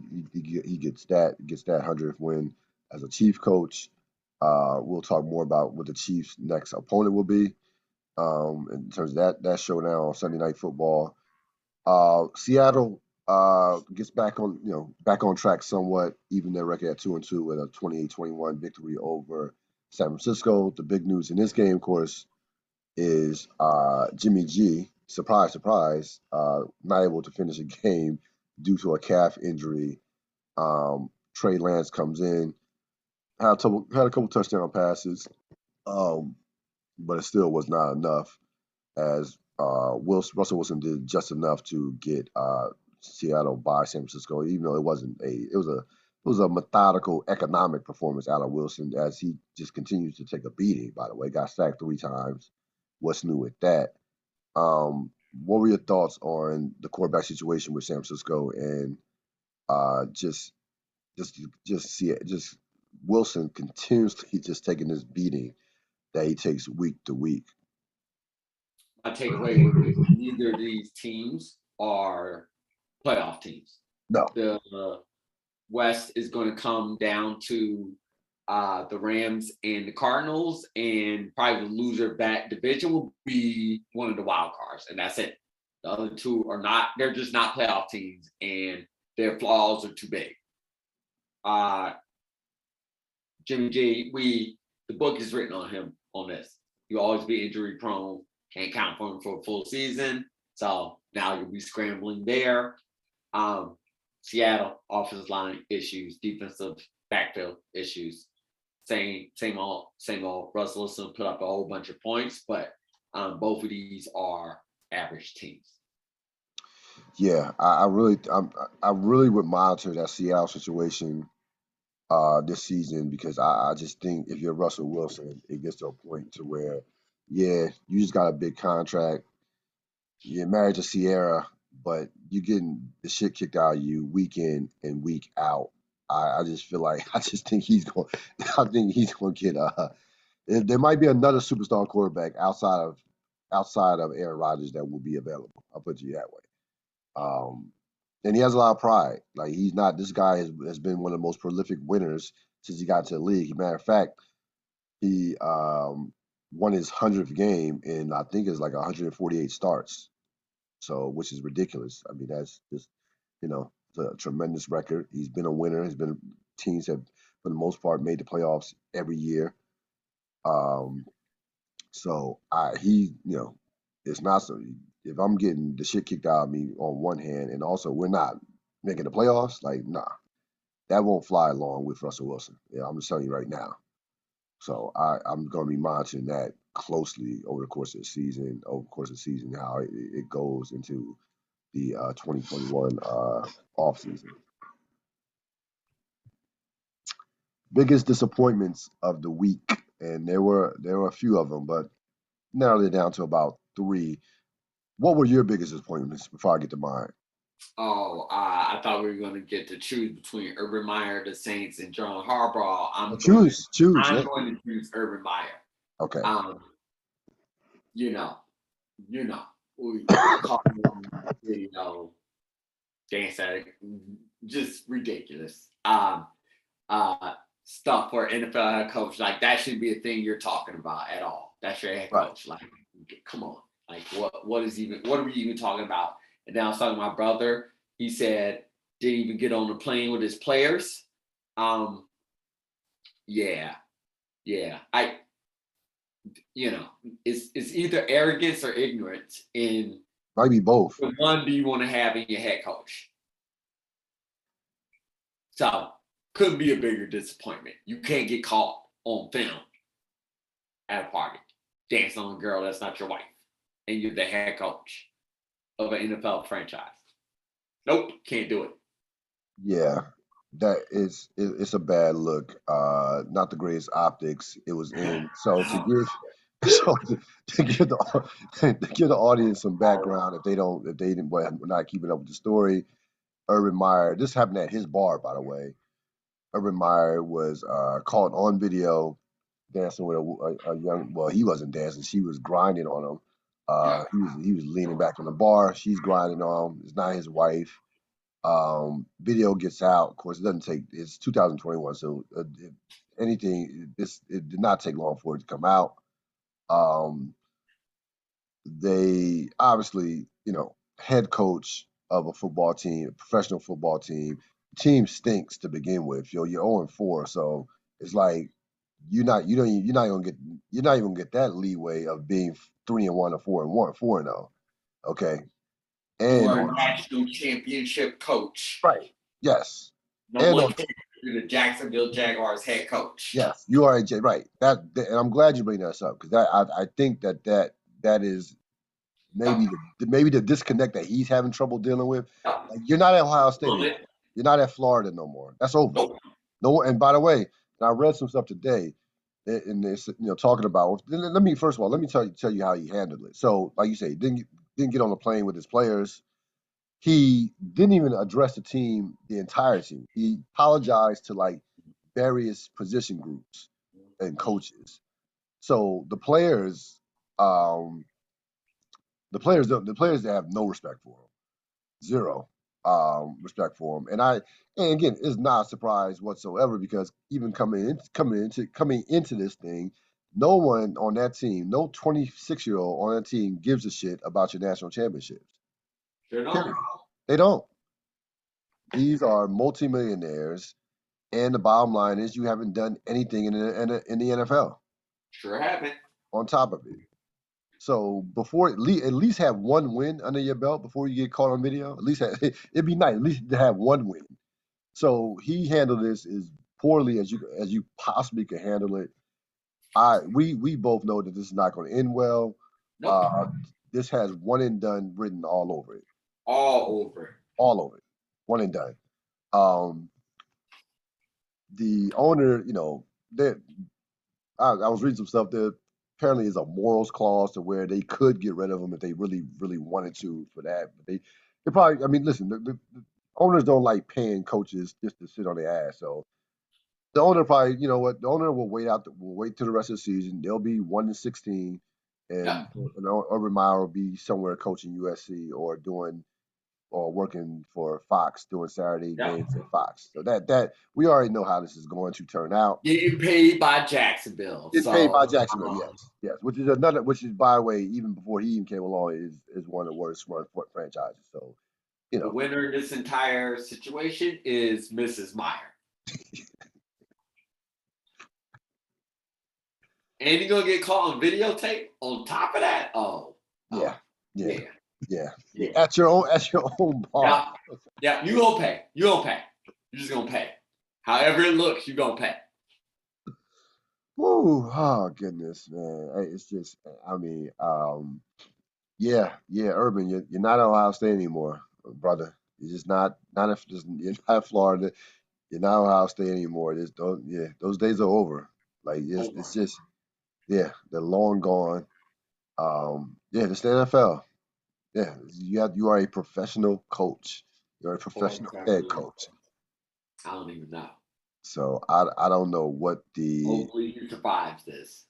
gets that 100th win as a Chief coach. We'll talk more about what the Chiefs' next opponent will be in terms of that showdown on Sunday Night Football. Seattle gets back on track somewhat, even their record at 2-2 with a 28-21 victory over San Francisco. The big news in this game, of course, is Jimmy G. Surprise, surprise, not able to finish a game due to a calf injury. Trey Lance comes in, had a couple touchdown passes, but it still was not enough. As Russell Wilson did just enough to get Seattle by San Francisco, even though it was a methodical economic performance out of Wilson as he just continues to take a beating. By the way, got sacked 3 times. What's new with that? What were your thoughts on the quarterback situation with San Francisco and just see it, just Wilson continuously just taking this beating that he takes week to week? my takeaway with this, neither of these teams are playoff teams. No. The West is going to come down to the Rams and the Cardinals, and probably the loser of that division will be one of the wild cards, and that's it. The other two are not; they're just not playoff teams, and their flaws are too big. Jimmy G, the book is written on him on this. He'll always be injury prone. Can't count for him for a full season. So now you'll be scrambling there. Seattle offensive line issues, defensive backfield issues. Same old. Russell Wilson put up a whole bunch of points, but both of these are average teams. Yeah, I really would monitor that Seattle situation this season, because I just think if you're Russell Wilson, it gets to a point to where, yeah, you just got a big contract. You're married to Sierra, but you're getting the shit kicked out of you week in and week out. I just feel like I think he's going to get there might be another superstar quarterback outside of Aaron Rodgers that will be available. I'll put you that way. And he has a lot of pride. Like, he's not. This guy has been one of the most prolific winners since he got to the league. Matter of fact, he won his 100th game in, I think it's like 148 starts. So, which is ridiculous. I mean, that's just, it's a tremendous record. He's been a winner. Teams have, for the most part, made the playoffs every year. So it's not so. If I'm getting the shit kicked out of me on one hand, and also we're not making the playoffs, like, nah, that won't fly along with Russell Wilson. Yeah, I'm just telling you right now. So I'm going to be monitoring that closely over the course of the season. How it goes into the 2021 off season. Biggest disappointments of the week, and there were a few of them, but narrowed it down to about 3. What were your biggest disappointments before I get to mine? Oh, I thought we were going to get to choose between Urban Meyer, the Saints, and John Harbaugh. I'm going to choose Urban Meyer. Okay. We call him, dance at it, just ridiculous. Stuff for NFL head coach, like, that shouldn't be a thing you're talking about at all. That's your head coach. Like, come on. Like, what are we even talking about? And then I was talking to my brother. He said didn't even get on the plane with his players. Yeah. It's either arrogance or ignorance. In might be both. Which one do you want to have in your head coach? So, couldn't be a bigger disappointment. You can't get caught on film at a party dancing on a girl that's not your wife, and you're the head coach of an NFL franchise. Nope, can't do it. Yeah, it's a bad look. Not the greatest optics. It was in. So to give the audience some background, if we're not keeping up with the story, Urban Meyer. This happened at his bar, by the way. Urban Meyer was caught on video dancing with a young. Well, he wasn't dancing. She was grinding on him. He was leaning back on the bar. She's grinding on him. It's not his wife. Video gets out. Of course, it doesn't take. It's 2021, so it did not take long for it to come out. They obviously, head coach of a football team, a professional football team. Team stinks to begin with. You're 0-4, so it's like you're not even gonna get that leeway of being 3-1 or 4-0. Okay. And you're a national championship coach. Right. Yes. No one cares. You're the Jacksonville Jaguars head coach. Yes, you are right. And I'm glad you bring that up, because I think that is maybe the disconnect that he's having trouble dealing with. Like, you're not at Ohio State anymore. You're not at Florida no more. That's over. No. And by the way, I read some stuff today, and it's talking about. Let me tell you how he handled it. So, like you say, didn't get on the plane with his players. He didn't even address the entire team. He apologized to, like, various position groups and coaches. So the players The players they have no respect for him, zero respect for him. And again, it's not a surprise whatsoever because even coming into this thing, no one on that team, no 26-year-old on that team gives a shit about your national championships. Sure Period. don't. They don't. These are multimillionaires, and the bottom line is you haven't done anything in the NFL. Sure haven't. On top of it, so before at least have one win under your belt before you get caught on video. At least it'd be nice at least to have one win. So he handled this as poorly as you possibly could handle it. We both know that this is not going to end well. Nope. This has one and done written all over it. All over it. All over it. One and done. The owner, I was reading some stuff there. Apparently, is a morals clause to where they could get rid of him if they really, really wanted to for that. But they probably. I mean, listen, the owners don't like paying coaches just to sit on their ass. So the owner probably, you know what, the owner will wait till the rest of the season. They'll be 1-16, and Yep. Urban Meyer will be somewhere coaching USC or working for Fox doing Saturday games at Fox. So that we already know how this is going to turn out. Getting paid by Jacksonville. It's paid by Jacksonville, yes. Which is by the way, even before he even came along, is one of the worst run franchises. So, The winner in this entire situation is Mrs. Meyer. And you're gonna get caught on videotape on top of that? Yeah. At your own bar. Yeah, you gonna pay. You're just gonna pay. However it looks, you're gonna pay. Woo, oh goodness, man. It's just, I mean, Urban, you're not at Ohio State anymore, brother. You're just you're not Florida. You're not Ohio State anymore. Those days are over. Like it's just, they're long gone. It's the NFL. Yeah, you are a professional coach. You're a professional head coach. I don't even know. So I don't know what the. Hopefully you survive this.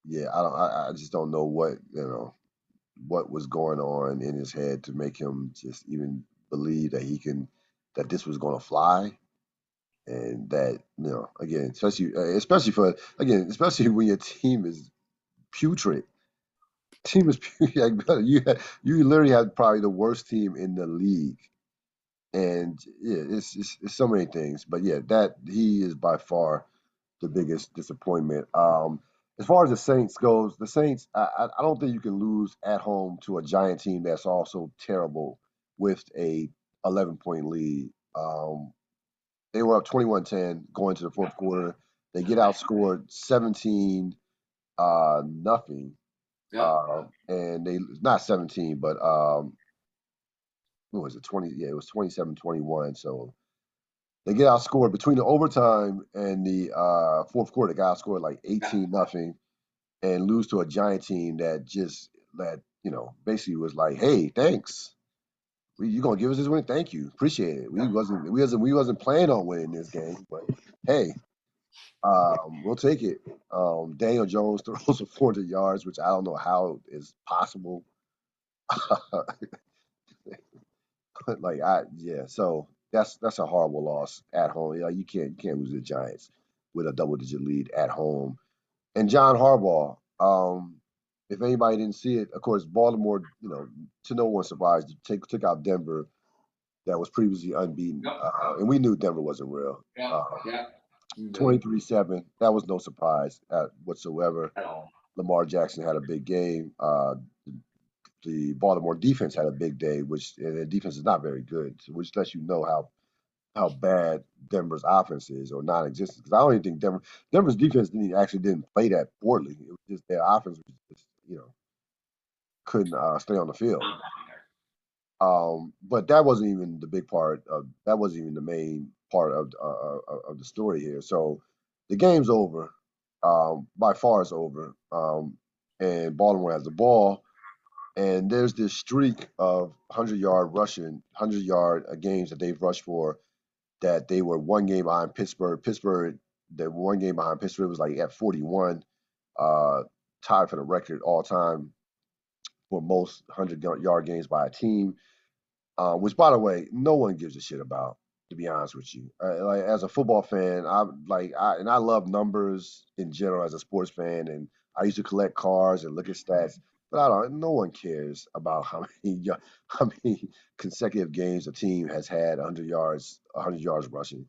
Yeah, I just don't know what was going on in his head to make him just even believe that this was going to fly, and that again, especially when your team is putrid. Team is putrid. Like, you literally have probably the worst team in the league. And yeah, it's so many things, but yeah, that he is by far the biggest disappointment. As far as the Saints goes, the Saints, I don't think you can lose at home to a Giant team that's also terrible with a 11-point lead. They were up 21-10 going to the fourth quarter. They get outscored 17 nothing. And they not 17, but what was it, 20? Yeah, it was 27-21. So they get outscored between the overtime and the fourth quarter. They got outscored like 18 nothing, and lose to a Giant team that basically was like, "Hey, thanks. You gonna give us this win? Thank you, appreciate it. We wasn't planning on winning this game, but hey, we'll take it." Daniel Jones throws for 400 yards, which I don't know how is possible. So that's a horrible loss at home. You can't lose the Giants with a double-digit lead at home. And John Harbaugh, if anybody didn't see it, of course, Baltimore, to no one's surprise, took out Denver, that was previously unbeaten, and we knew Denver wasn't real. 23-7, that was no surprise whatsoever. At all. Lamar Jackson had a big game. The Baltimore defense had a big day, which their defense is not very good, which lets you know how bad Denver's offense is or non-existent. Because I don't even think Denver's defense didn't play that poorly. It was just their offense was just, couldn't stay on the field. But that wasn't even the big part of that wasn't even the main part of the story here. So the game's over. By far it's over. And Baltimore has the ball. And there's this streak of 100-yard rushing, 100-yard games that they've rushed for, that they were one game behind Pittsburgh. The one game behind Pittsburgh was like at 41, tied for the record all time. for most 100-yard games by a team. Which, by the way, no one gives a shit about. To be honest with you, like as a football fan, I love numbers in general as a sports fan, and I used to collect cards and look at stats. But I don't. No one cares about how many consecutive games a team has had 100 yards rushing.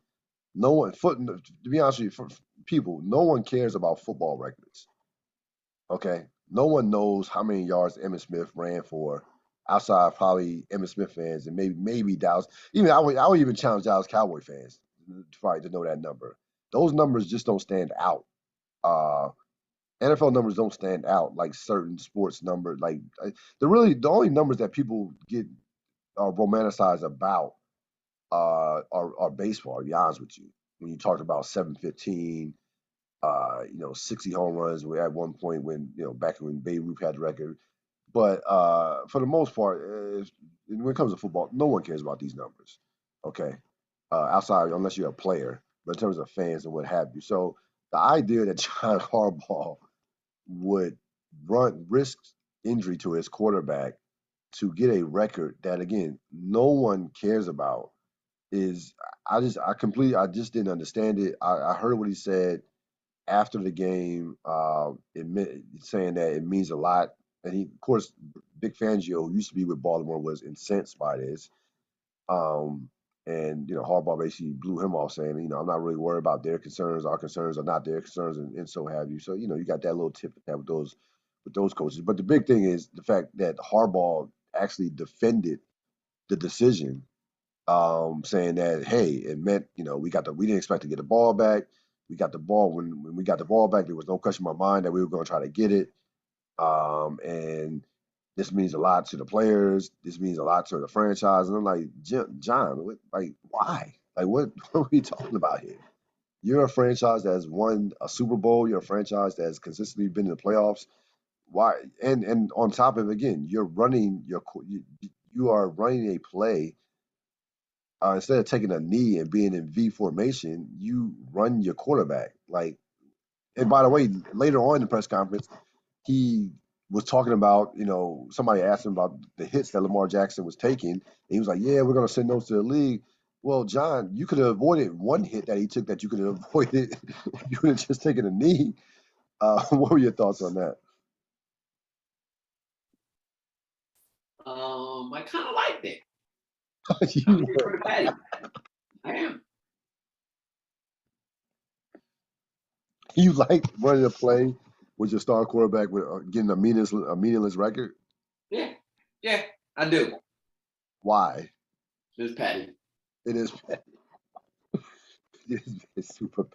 No one to be honest with you, for people, no one cares about football records. Okay, no one knows how many yards Emmitt Smith ran for, outside of probably Emmitt Smith fans and maybe Dallas. Even I would even challenge Dallas Cowboy fans to know that number. Those numbers just don't stand out. Uh, NFL numbers don't stand out like certain sports numbers. Like the only numbers that people get romanticized about are baseball. To be honest with you, when you talk about 715, 60 home runs. We at one point when back when Babe Ruth had the record. But for the most part, when it comes to football, no one cares about these numbers. Okay, outside unless you're a player, but in terms of fans and what have you. So the idea that John Harbaugh would risk injury to his quarterback to get a record that again no one cares about is I just didn't understand it. I heard what he said after the game, saying that it means a lot. And he, of course, Vic Fangio, who used to be with Baltimore, was incensed by this. Um, and Harbaugh basically blew him off, saying, I'm not really worried about their concerns. Our concerns are not their concerns, and so have you. So you got that little tip with those coaches. But the big thing is the fact that Harbaugh actually defended the decision, saying that hey, it meant we didn't expect to get the ball back. We got the ball when we got the ball back. There was no question in my mind that we were going to try to get it. And this means a lot to the players. This means a lot to the franchise. And I'm like, John, why? Like, what are we talking about here? You're a franchise that's won a Super Bowl. You're a franchise that's consistently been in the playoffs. Why? And on top of it, again, you are running a play. Instead of taking a knee and being in V formation, you run your quarterback. Like, and by the way, later on in the press conference, he was talking about, somebody asked him about the hits that Lamar Jackson was taking. And he was like, yeah, we're going to send those to the league. Well, John, you could have avoided one hit that he took that you could have avoided if you would have just taken a knee. What were your thoughts on that? I kind of liked it. You I'm pretty petty. I am. You like running a play with your star quarterback with getting a meaningless record? Yeah, I do. Why? It's petty. It is petty. It's super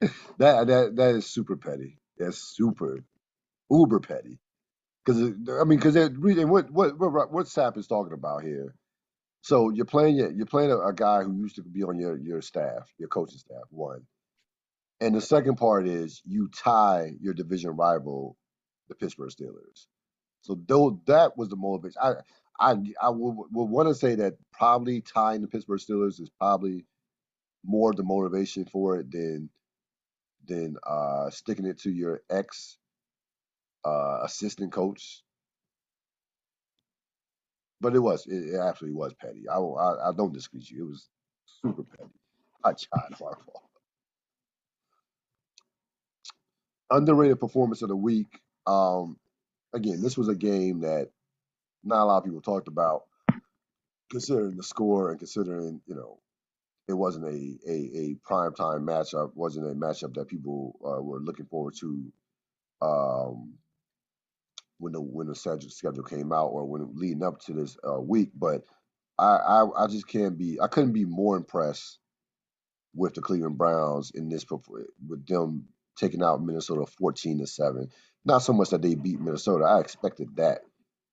petty. That is super petty. That's super uber petty. Because because what Sapp is talking about here. So you're playing a guy who used to be on your staff, your coaching staff. One, and the second part is you tie your division rival, the Pittsburgh Steelers. So though that was the motivation, I would want to say that probably tying the Pittsburgh Steelers is probably more the motivation for it than sticking it to your ex assistant coach. But it absolutely was petty. I don't disagree with you. It was super petty. I tried Harbaugh. Underrated performance of the week. Again, this was a game that not a lot of people talked about, considering the score and considering it wasn't a prime time matchup, wasn't a matchup that people were looking forward to um, when the schedule came out or when leading up to this week. But I just I couldn't be more impressed with the Cleveland Browns in this with them taking out Minnesota 14-7. Not so much that they beat Minnesota. I expected that.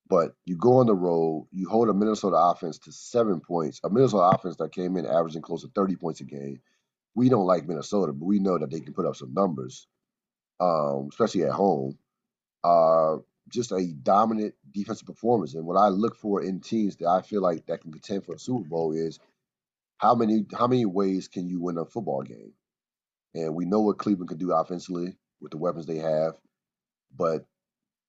But you go on the road, you hold a Minnesota offense to 7 points, a Minnesota offense that came in averaging close to 30 points a game. We don't like Minnesota, but we know that they can put up some numbers, especially at home. Uh, just a dominant defensive performance. And what I look for in teams that I feel like that can contend for a Super Bowl is how many ways can you win a football game? And we know what Cleveland can do offensively with the weapons they have, but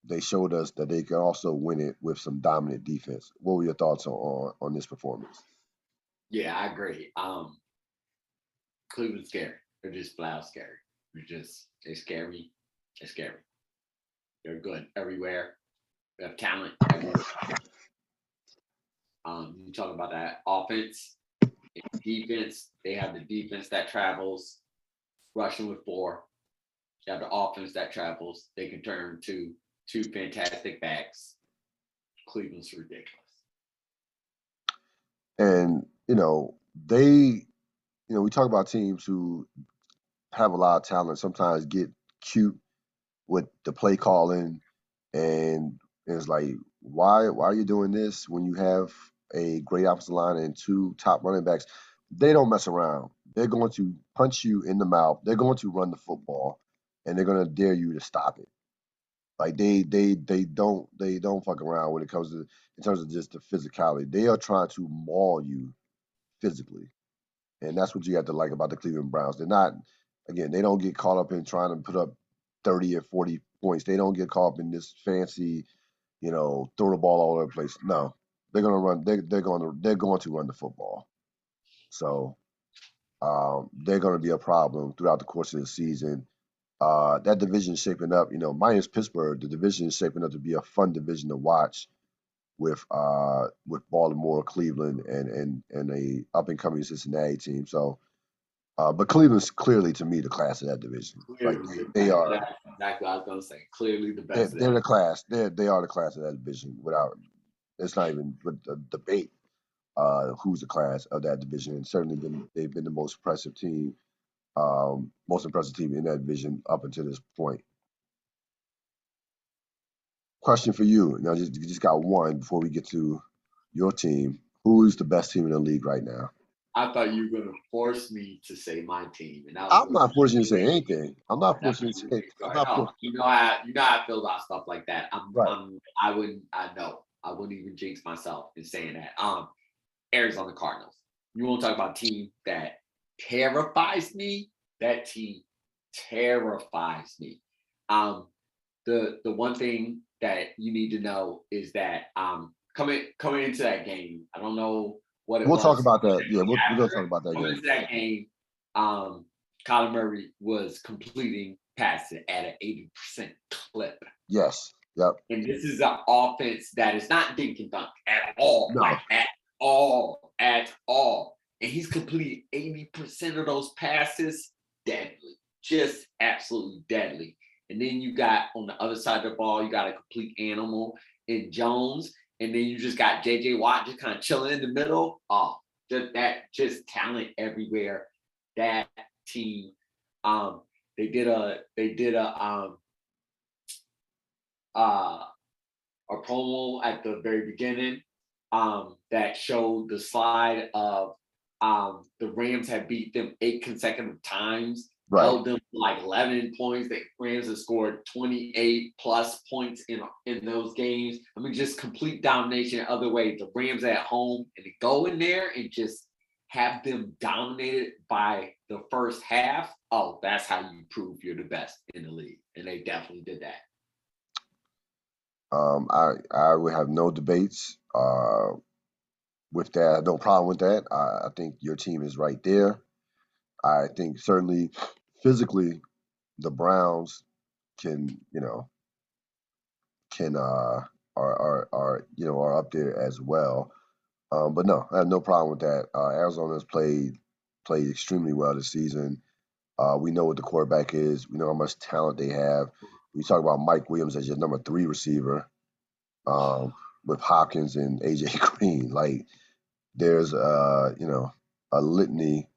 they showed us that they can also win it with some dominant defense. What were your thoughts on this performance? Yeah, I agree. Cleveland's scary. They're just flat out scary. They scare me. They're scary. They're good everywhere. They have talent everywhere. You talk about that offense, defense. They have the defense that travels, rushing with four. You have the offense that travels. They can turn to two fantastic backs. Cleveland's ridiculous. And we talk about teams who have a lot of talent, sometimes get cute with the play calling, and it's like, why are you doing this when you have a great offensive line and two top running backs? They don't mess around. They're going to punch you in the mouth. They're going to run the football, and they're going to dare you to stop it. Like they don't fuck around when it comes to in terms of just the physicality. They are trying to maul you physically, and that's what you have to like about the Cleveland Browns. They're not, again, they don't get caught up in trying to put up 30 or 40 points. They don't get caught up in this fancy, throw the ball all over the place. No, they're gonna run. They're going to run the football. So they're going to be a problem throughout the course of the season. That division is shaping up. Minus Pittsburgh, the division is shaping up to be a fun division to watch with Baltimore, Cleveland, and a up and coming Cincinnati team. So, but Cleveland's clearly to me the class of that division. Like Clearly the they best. are, That's exactly what I was gonna say. Clearly the they're, best of they're that. the class. They are the class of that division. Without, it's not even with the debate. Who's the class of that division? And certainly they've been the most impressive team in that division up until this point. Question for you. Now, you just got one before we get to your team. Who is the best team in the league right now? I thought you were gonna force me to say my team, and I was I'm gonna not forcing you to say wait. anything. I'm not That's forcing you to what say. you I'm sorry. not No, forcing. you know how I feel about stuff like that. Right. I know. I wouldn't even jinx myself in saying that. Arizona Cardinals. You want to talk about a team that terrifies me? That team terrifies me. Um, the one thing that you need to know is that coming into that game, I don't know what it We'll talk was about that. Yeah, we're gonna after talk it. about that Coming game. into that game, Kyler Murray was completing passes at an 80% clip. Yes. Yep. And this is an offense that is not dink and dunk at all, like No. at all. And he's completing 80% of those passes deadly, just absolutely deadly. And then you got on the other side of the ball, you got a complete animal in Jones. And then you just got JJ Watt just kind of chilling in the middle. Oh, just talent everywhere. That team, um, they did uh a promo at the very beginning that showed the slide of the Rams had beat them 8 consecutive times, Right. held them like 11 points. The Rams have scored 28 plus points in those games. I mean, just complete domination. Other way, the Rams at home and they go in there and just have them dominated by the first half. Oh, that's how you prove you're the best in the league, and they definitely did that. I would have no debates with that. No problem with that. I think your team is right there. I think certainly physically the Browns can can are up there as well. But no, I have no problem with that. Arizona's played extremely well this season. We know what the quarterback is. We know how much talent they have. We talk about Mike Williams as your number 3 receiver, um, with Hopkins and AJ Green. Like there's a litany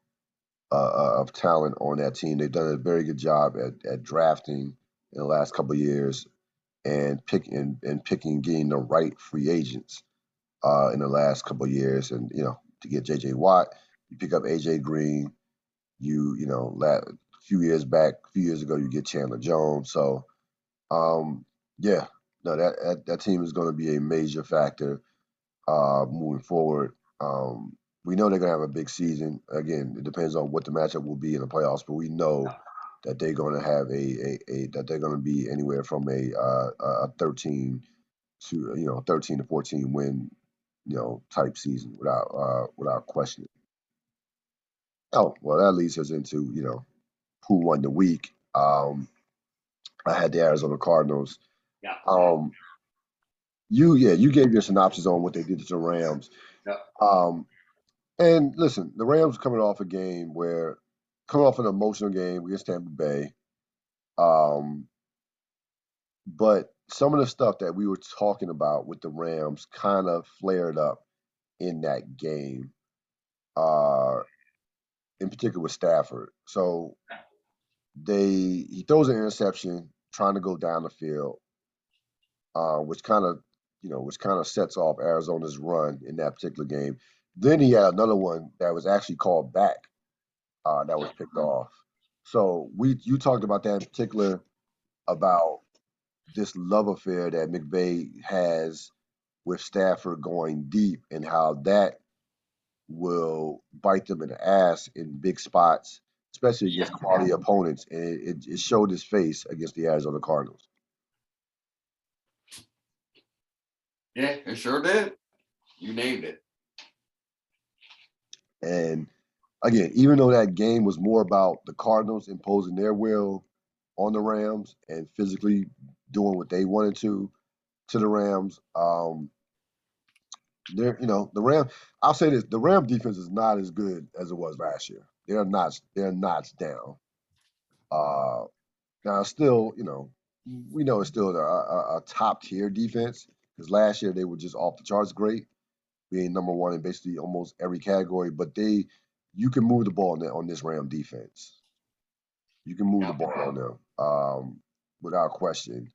of talent on that team. They've done a very good job at drafting in the last couple of years and picking getting the right free agents in the last couple of years. And to get JJ Watt, you pick up AJ Green. A few years ago, you get Chandler Jones. So yeah, no, that team is going to be a major factor moving forward. We know they're going to have a big season. Again, it depends on what the matchup will be in the playoffs, but we know that they're going to have that they're going to be anywhere from a 13 to 14 win, type season without question. Oh, well, that leads us into, who won the week. I had the Arizona Cardinals. Yeah. You gave your synopsis on what they did to the Rams. Yeah. And listen, the Rams coming off an emotional game against Tampa Bay. But some of the stuff that we were talking about with the Rams kind of flared up in that game, in particular with Stafford. So he throws an interception trying to go down the field, which kind of sets off Arizona's run in that particular game. Then he had another one that was actually called back, that was picked off. So you talked about that in particular, about this love affair that McVay has with Stafford going deep, and how that will bite them in the ass in big spots, especially against quality opponents. And it showed his face against the Arizona Cardinals. Yeah, it sure did. You named it. And again, even though that game was more about the Cardinals imposing their will on the Rams and physically doing what they wanted to the Rams, the Ram. I'll say this: the Ram defense is not as good as it was last year. They're not down. Now, still, we know it's still a top tier defense, because last year they were just off the charts great, being number one in basically almost every category. But you can move the ball on this Ram defense. You can move the ball on them, without question.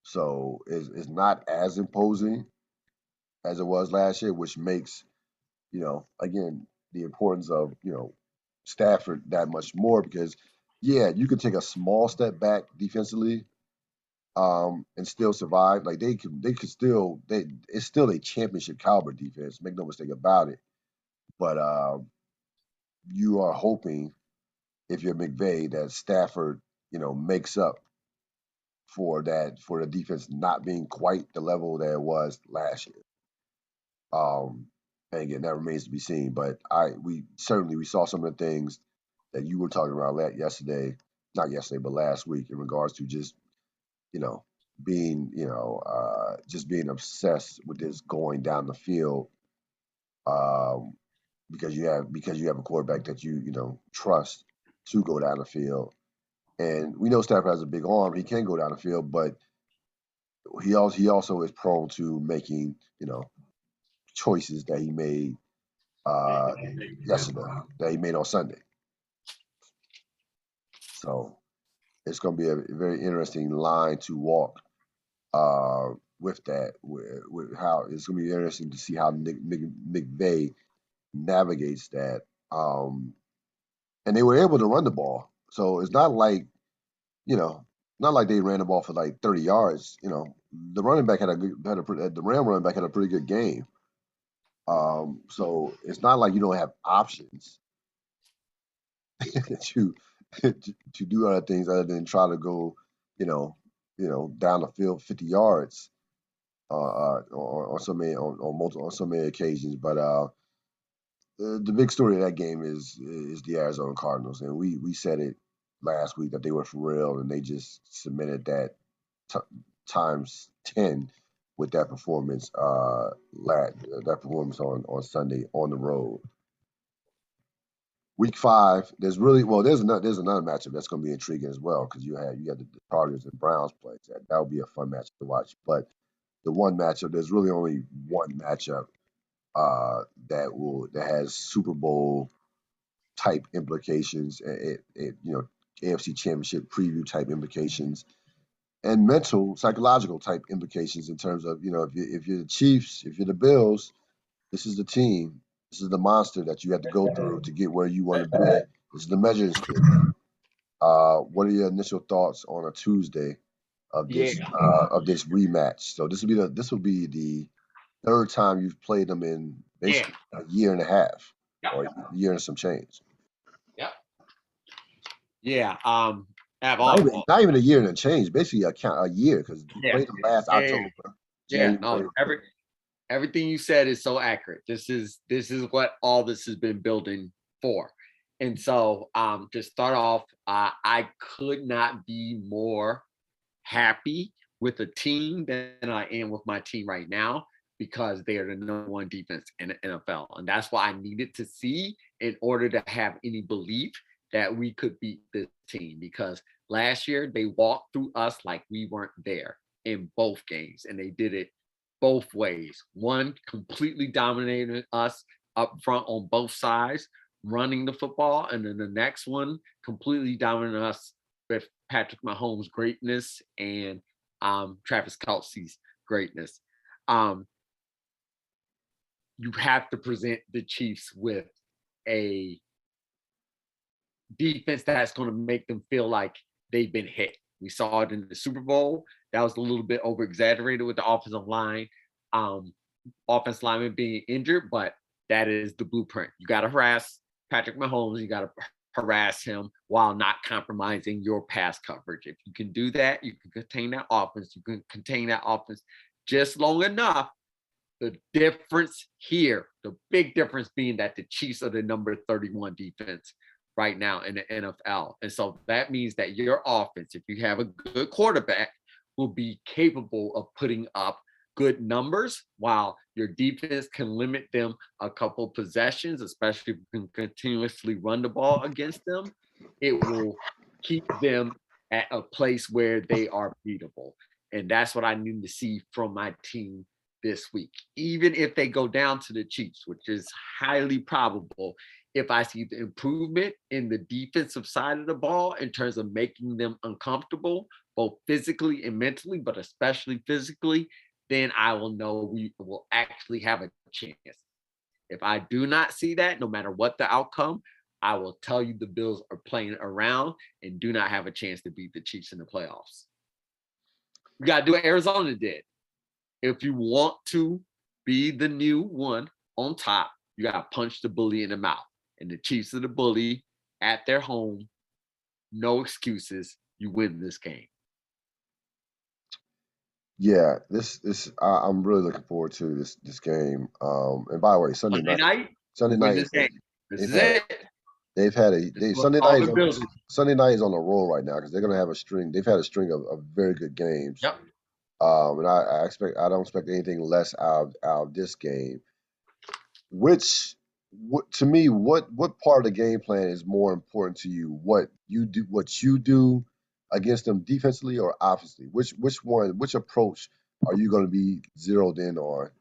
So it's not as imposing as it was last year, which makes, again, the importance of, Stafford that much more, because, yeah, you can take a small step back defensively, and still survive. Like they could still, it's still a championship caliber defense. Make no mistake about it. But you are hoping, if you're McVay, that Stafford, makes up for the defense not being quite the level that it was last year. And again, that remains to be seen. But we saw some of the things that you were talking about not yesterday, but last week, in regards to just, being, just being obsessed with this going down the field, um, because you have a quarterback that you trust to go down the field. And we know Stafford has a big arm; he can go down the field, but he also is prone to making, choices that he made yesterday, that he made on Sunday. So it's going to be a very interesting line to walk, with that. With how it's going to be interesting to see how McVay navigates that. And they were able to run the ball, so it's not like, not like they ran the ball for like 30 yards. The running back the Ram running back had a pretty good game. So it's not like you don't have options to to do other things other than try to go, down the field 50 yards, on so many occasions. But the big story of that game is the Arizona Cardinals, and we said it last week that they were for real, and they just submitted that times 10 with that performance. That performance on Sunday on the road. Week 5, there's another matchup that's going to be intriguing as well, because you got the Chargers and Browns play. That would be a fun matchup to watch. But there's really only one matchup, that has Super Bowl type implications, AFC Championship preview type implications, and mental, psychological type implications, in terms of, if you're the Chiefs, if you're the Bills, this is the team, this is the monster that you have to go through to get where you want to be. This is the measuring stick. What are your initial thoughts on a Tuesday of this rematch? So this will be the third time you've played them in basically a year and a half, or a year and some change. Yep. Yeah. have all the ball. Not even a year and a change. Basically, a year because we Yeah. played them last October, Yeah. No, January. everything you said is so accurate. This is what all this has been building for. And so to start off, I could not be more happy with a team than I am with my team right now because they are the number one defense in the NFL. And that's what I needed to see in order to have any belief that we could beat this team. Because last year they walked through us like we weren't there in both games, and they did it both ways. One completely dominated us up front on both sides, running the football, and then the next one completely dominated us with Patrick Mahomes' greatness and Travis Kelce's greatness. Um, you have to present the Chiefs with a defense that's going to make them feel like they've been hit. We saw it in the Super Bowl. That was a little bit over exaggerated with the offensive line, offensive lineman being injured, but that is the blueprint. You got to harass Patrick Mahomes. You got to harass him while not compromising your pass coverage. If you can do that, you can contain that offense. You can contain that offense just long enough. The difference here, the big difference being that the Chiefs are the number 31 defense right now in the NFL. And so that means that your offense, if you have a good quarterback, will be capable of putting up good numbers while your defense can limit them a couple possessions, especially if you can continuously run the ball against them. It will keep them at a place where they are beatable. And that's what I need to see from my team this week. Even if they go down to the Chiefs, which is highly probable, if I see the improvement in the defensive side of the ball in terms of making them uncomfortable, both physically and mentally, but especially physically, then I will know we will actually have a chance. If I do not see that, no matter what the outcome, I will tell you the Bills are playing around and do not have a chance to beat the Chiefs in the playoffs. You got to do what Arizona did. If you want to be the new one on top, you got to punch the bully in the mouth. And the Chiefs are the bully at their home. No excuses. You win this game. Yeah, I'm really looking forward to this game. And by the way, Sunday night win this game. This is it. They've had Sunday night is on a roll right now because they're gonna have a string. They've had a string of very good games. Yep. And I don't expect anything less out of this game. To me, what part of the game plan is more important to you? What you do against them defensively or offensively? Which approach are you going to be zeroed in on?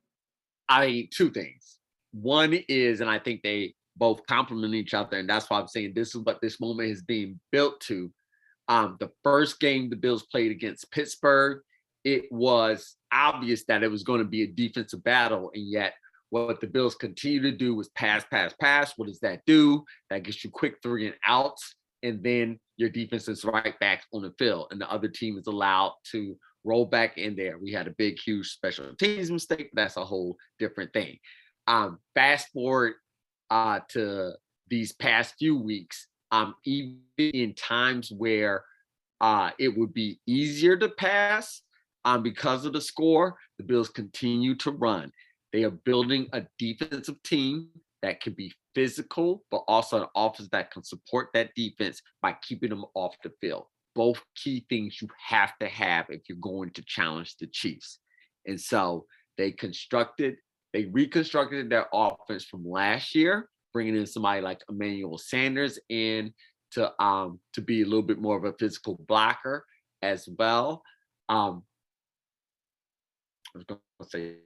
I mean, two things. One is, and I think they both complement each other, and that's why I'm saying this is what this moment is being built to. The first game the Bills played against Pittsburgh, it was obvious that it was going to be a defensive battle, and yet what the Bills continue to do was pass, pass, pass. What does that do? That gets you quick 3 and outs, and then your defense is right back on the field, and the other team is allowed to roll back in there. We had a big, huge special teams mistake. That's a whole different thing. Fast forward to these past few weeks, even in times where it would be easier to pass because of the score, the Bills continue to run. They are building a defensive team that can be physical, but also an offense that can support that defense by keeping them off the field. Both key things you have to have if you're going to challenge the Chiefs. And so they reconstructed their offense from last year, bringing in somebody like Emmanuel Sanders in to be a little bit more of a physical blocker as well. I was going to say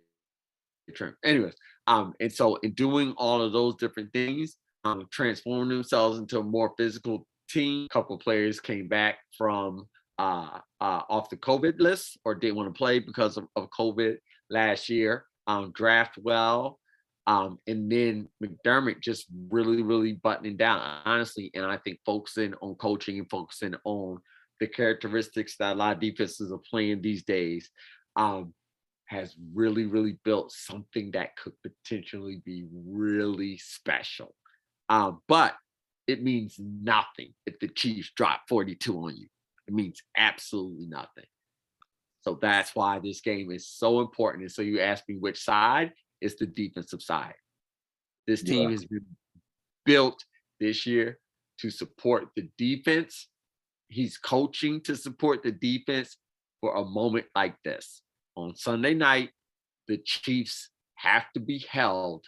anyways, and so in doing all of those different things, transforming themselves into a more physical team. A couple of players came back from off the COVID list or didn't want to play because of COVID last year. Draft well, and then McDermott just really, really buttoning down, honestly. And I think focusing on coaching and focusing on the characteristics that a lot of defenses are playing these days. Has really, really built something that could potentially be really special. But it means nothing if the Chiefs drop 42 on you. It means absolutely nothing. So that's why this game is so important. And so you ask me which side, it's the defensive side. This Yeah. team has been built this year to support the defense. He's coaching to support the defense for a moment like this. On Sunday night, the Chiefs have to be held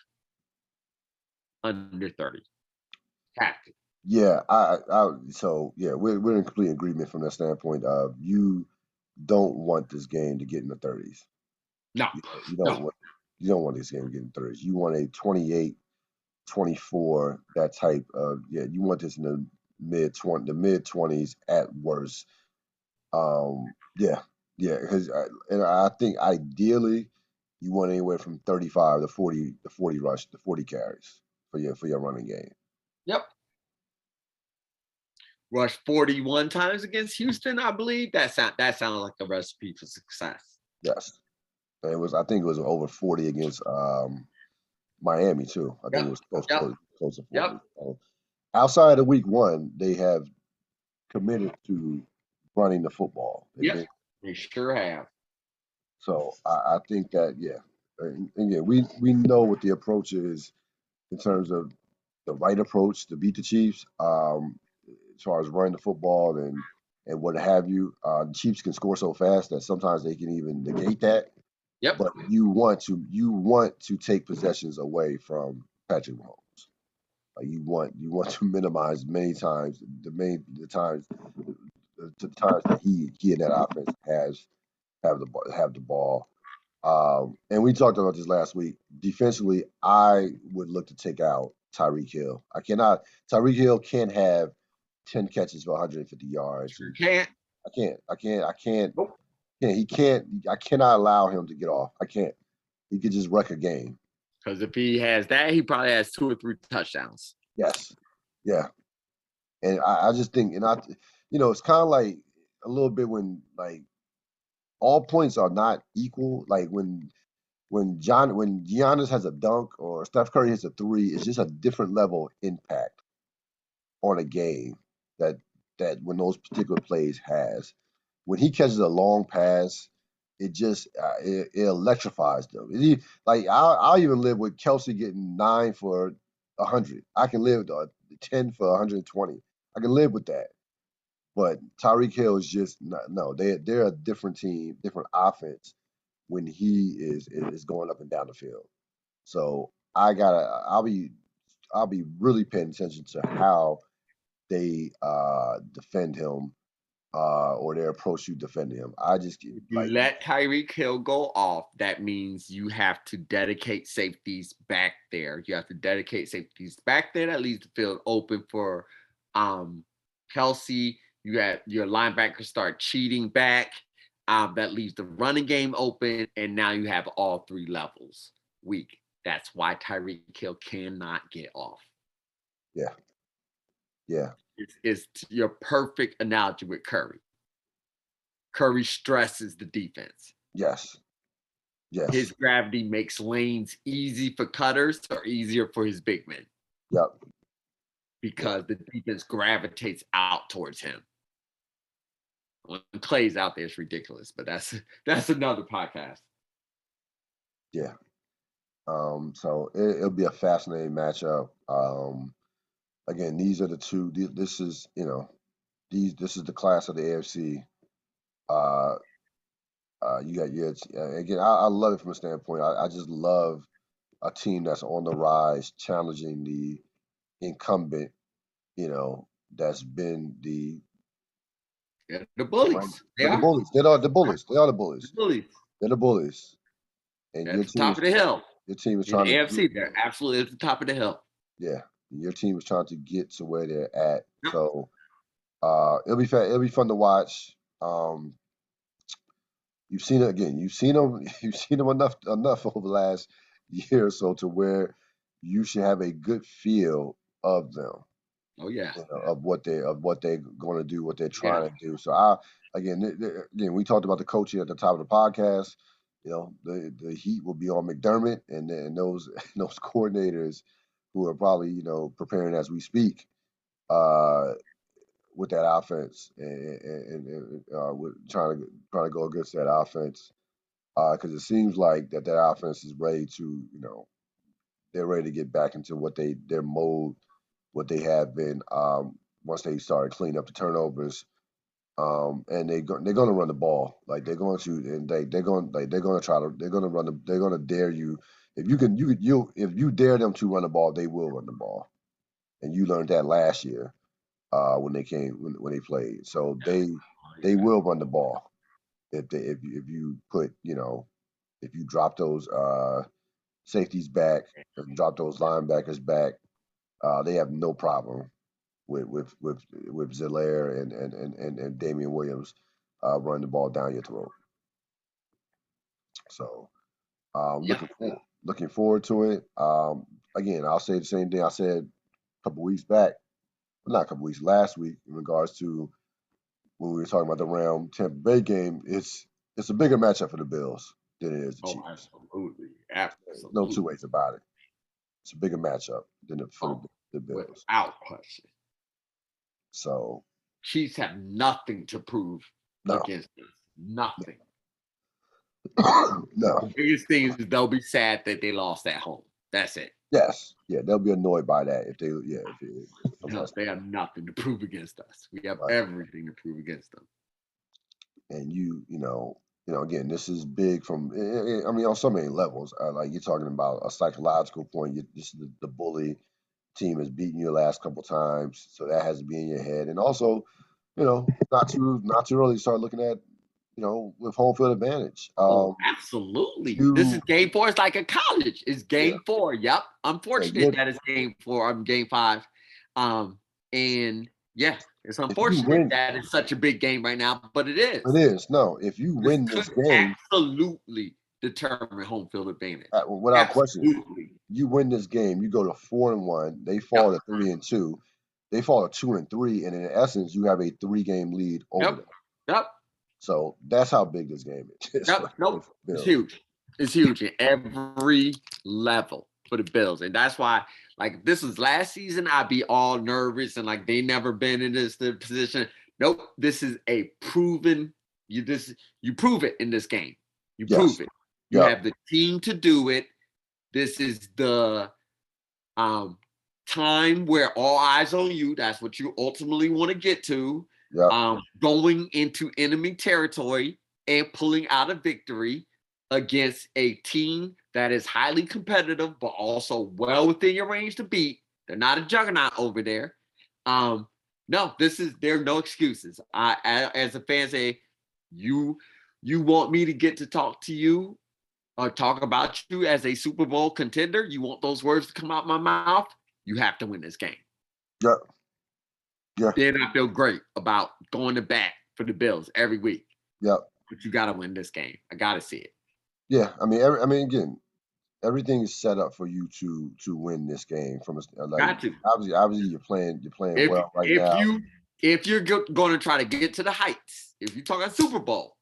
under 30. Have to. Yeah, so yeah, we're in complete agreement from that standpoint of you don't want this game to get in the 30s. No, You no. don't want this game to get in the 30s. You want a 28-24, that type of, you want this in the mid 20s at worst. Yeah, yeah, because and I think ideally you want anywhere from 35 to 40 rush to 40 carries for your running game. Yep. Rushed 41 times against Houston, I believe. That sounded like a recipe for success. Yes. I think it was over 40 against Miami too. I think it Yep. was Yep. close to 40. Yep. Outside of week one, they have committed to running the football. Yep. They sure have. So I think that and yeah, we know what the approach is in terms of the right approach to beat the Chiefs. As far as running the football and what have you, the Chiefs can score so fast that sometimes they can even negate that. Yep. But you want to take possessions away from Patrick Mahomes. You want to minimize many times the times that he and that offense have the ball. And we talked about this last week. Defensively, I would look to take out Tyreek Hill. Tyreek Hill can't have 10 catches for 150 yards. Sure can't. I can't. Nope. Yeah, he can't. I cannot allow him to get off. I can't. He could just wreck a game. Because if he has that, he probably has 2 or 3 touchdowns. Yes. Yeah. And I just think, it's kind of like a little bit when like all points are not equal. Like when Giannis has a dunk or Steph Curry hits a three, it's just a different level of impact on a game that when those particular plays has. When he catches a long pass, it just it electrifies them. I'll even live with Kelsey getting 9 for 100. I can live with 10 for 120. I can live with that. But Tyreek Hill is just no. They're a different team, different offense when he is going up and down the field. So I'll be really paying attention to how they defend him or their approach to defending him. I just If you let Tyreek Hill go off, that means you have to dedicate safeties back there. You have to dedicate safeties back there. That leaves the field open for Kelsey. You have your linebackers start cheating back. That leaves the running game open, and now you have all 3 levels weak. That's why Tyreek Hill cannot get off. Yeah. Yeah. It's your perfect analogy with Curry. Curry stresses the defense. Yes. Yes. His gravity makes lanes easy for cutters or easier for his big men. Yep. Because the defense gravitates out towards him. When Clay's out there, it's ridiculous, but that's another podcast. Yeah. So it'll be a fascinating matchup. Again, these are the two. This is this is the class of the AFC. You got again. I love it from a standpoint. I just love a team that's on the rise, challenging the incumbent. That's been the bullies. the bullies. They are the bullies. They are the bullies. The bullies. They're the bullies. And At the top of the hill. Your team is trying to. In the AFC, they're absolutely at the top of the hill. Yeah, your team is trying to get to where they're at. Yep. So it'll be fun to watch. You've seen it again. You've seen them enough over the last year or so to where you should have a good feel of them. Oh yeah. Of what they're going to do, what they're trying to do. So again, we talked about the coaching at the top of the podcast. The heat will be on McDermott and those coordinators who are probably preparing as we speak. with that offense and with trying to go against that offense because it seems like that offense is ready to they're ready to get back into their mode, what they have been once they started cleaning up the turnovers. And they're going to run the ball like they're going to, and they're going to try to they're going to dare you. If if you dare them to run the ball, they will run the ball, and you learned that last year when they played. So they will run the ball if you put if you drop those safeties back and drop those linebackers back, they have no problem with Zillaire and Damian Williams running the ball down your throat. So looking forward to it. Again, I'll say the same thing I said a couple weeks back, not a couple weeks, last week in regards to when we were talking about the Ram Tampa Bay game. It's a bigger matchup for the Bills than it is the Chiefs. Absolutely. No two ways about it. It's a bigger matchup than for the Bills. Without question. So Chiefs have nothing to prove against us. Nothing. No. The biggest thing is they'll be sad that they lost at home. That's it. Yes. Yeah, they'll be annoyed by that if they they have nothing to prove against us. We have everything to prove against them. And again, this is big from I mean on so many levels. Like you're talking about a psychological point. This is the bully team has beaten you the last couple times, so that has to be in your head. And also, not too early to start looking at, with home field advantage. Absolutely. This is game 4. It's like a college. It's game 4. Yep. Unfortunate that it's game 4. I'm game 5. And yeah, it's unfortunate that it's such a big game right now, but it is. It is. No, if you win this game, absolutely determine home field advantage. Without question. You win this game, you go to 4-1. They fall to 3-2. They fall to 2-3, and in essence, you have a 3-game lead over them. Yep. So that's how big this game is. It's huge. It's huge at every level for the Bills. And that's why, like, this was last season, I'd be all nervous and like they never been in this position. Nope. This is a proven, you prove it in this game. You prove it. You have the team to do it. This is the time where all eyes on you. That's what you ultimately want to get to. Going into enemy territory and pulling out a victory against a team that is highly competitive, but also well within your range to beat. They're not a juggernaut over there. No, there are no excuses. As a fan say, you want me to get to talk to you or talk about you as a Super Bowl contender. You want those words to come out my mouth. You have to win this game. Yeah. Then I feel great about going to bat for the Bills every week. Yep. But you got to win this game. I got to see it. Yeah, I mean, again, everything is set up for you to win this game. Obviously, you're playing well right now. If you're going to try to get to the heights, if you're talking Super Bowl,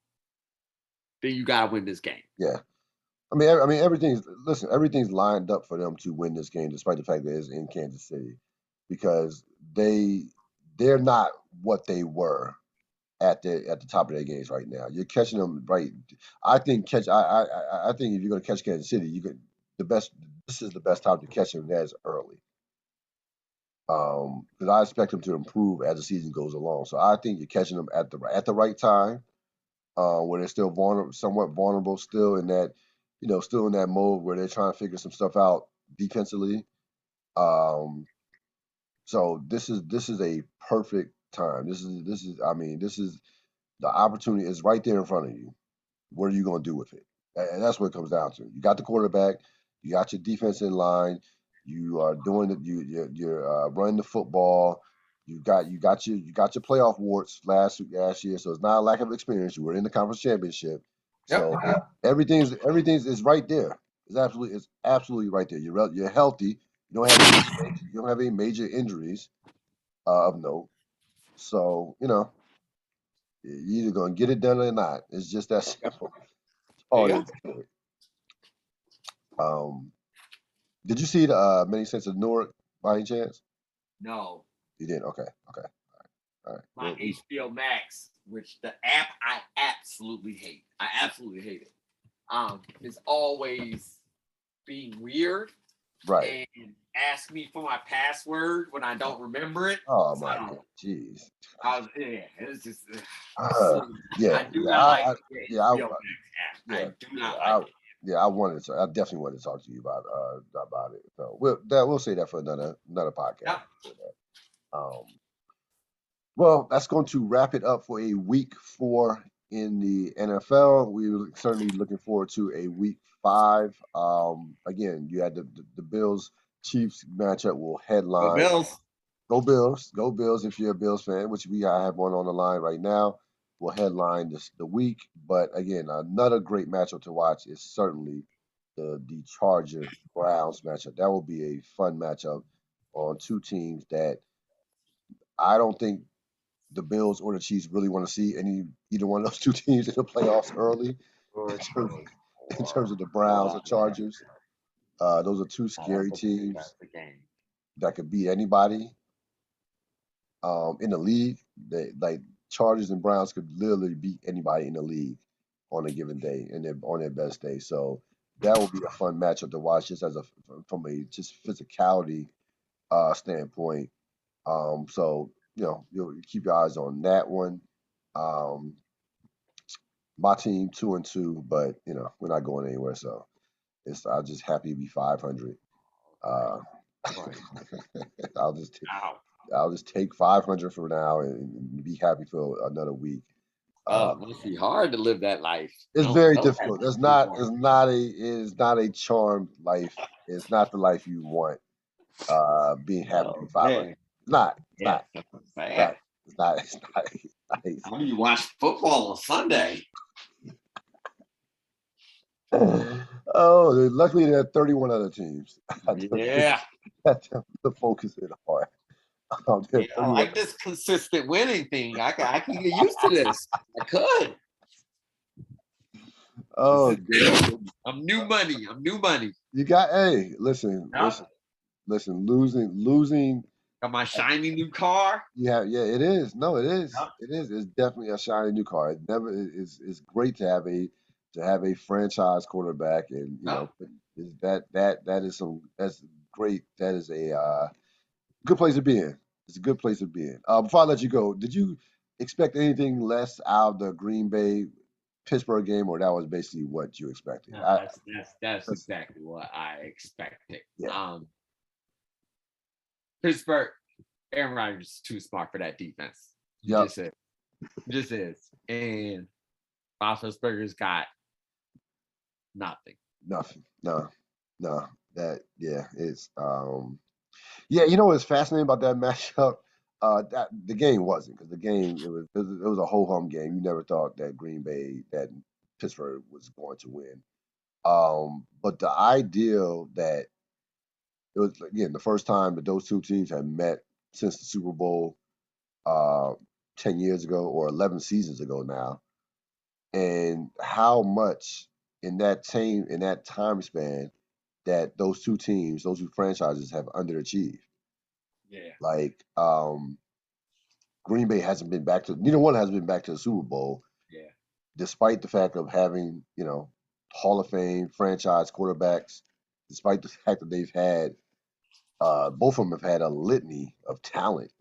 then you got to win this game. Yeah. I mean, everything's lined up for them to win this game, despite the fact that it's in Kansas City, because they're not what they were at the top of their games right now. You're catching them right. I think if you're going to catch Kansas City, this is the best time to catch them as early. Because I expect them to improve as the season goes along. So I think you're catching them at the right time, where they're still somewhat vulnerable, still in that mode where they're trying to figure some stuff out defensively. So this is a perfect time. This is the opportunity is right there in front of you. What are you going to do with it? And that's what it comes down to. You got the quarterback, you got your defense in line, you are doing it. You're running the football. You got your playoff warts last year, so it's not a lack of experience. You were in the conference championship, so everything's is right there. It's absolutely right there. You're healthy. You don't have any major injuries of note. So you're either gonna get it done or not. It's just that simple. Did you see the Many Saints of Newark by any chance? No. You didn't? Okay. All right. My HBO Max, which the app I absolutely hate. I absolutely hate it. Is always being weird Right. and ask me for my password when I don't remember it. Oh So my God. Jeez. it's just Yeah. I do Yeah. not like the Yeah. I, HBO Max app. yeah. I do not I, like it. yeah. I definitely wanted to talk to you about it. So we'll say that for another podcast. Yep. Um, well, that's going to wrap it up for a week 4 in the NFL. We're certainly looking forward to a week 5. Again, you had the Bills Chiefs matchup will Go headline. Bills. Go Bills, go Bills! If you're a Bills fan, which I have one on the line right now, will headline the week. But again, another great matchup to watch is certainly the Charger Browns matchup. That will be a fun matchup on two teams that I don't think the Bills or the Chiefs really want to see either one of those two teams in the playoffs early. In terms, in terms of the Browns or Chargers, those are two scary teams That's the game. that could beat anybody in the league. They like Chargers and Browns could literally beat anybody in the league on a given day and on their best day. So that will be a fun matchup to watch, just from a just physicality standpoint. So you'll keep your eyes on that one. Um, my team 2-2, but we're not going anywhere. So I'm just happy to be 500. Uh, Right. I'll just Ow. I'll just take 500 for now and be happy for another week. Oh, it must be hard to live that life. It's Don't very know that difficult. It's must not. be It's not a. It's not a charmed life. It's not the life you want. Being happy to be hard. Oh 500. man. It's not. It's Yeah. not. That's It's bad. not. It's not. It's not. It's not. How do you watch football on Sunday? Oh, luckily there are 31 other teams. Yeah. The focus is hard. There are Yeah, I 31. like this consistent winning thing. I can get used to this. I could. This Oh, is God. new. I'm new money. I'm new money. You got. Hey, listen, Yep. listen. Losing. Got my shiny new car. Yeah, it is. No, it is. Yep. It is. It's definitely a shiny new car. It never is. It's great to have a franchise quarterback, and Yep. is that is that's great. That is a good place to be in. It's a good place to be in. Before I let you go, did you expect anything less out of the Green Bay Pittsburgh game, or that was basically what you expected? No, that's 'Cause- exactly what I expected. yeah, Pittsburgh, Aaron Rodgers is too smart for that defense. He yep, just is. Just is. And Roethlisberger's got nothing. nothing. No, it's yeah. You know what's fascinating about that matchup? That the game wasn't, because the game it was a ho hum game. You never thought that Pittsburgh was going to win. But the ideal that it was, again, the first time that those two teams had met since the Super Bowl, uh, 10 years ago or 11 seasons ago now, and how much in that time span that those two teams, those two franchises have underachieved. Yeah. Like, Green Bay hasn't been back to neither one has been back to the Super Bowl, Yeah. despite the fact of having Hall of Fame franchise quarterbacks, despite the fact that they've had both of them have had a litany of talent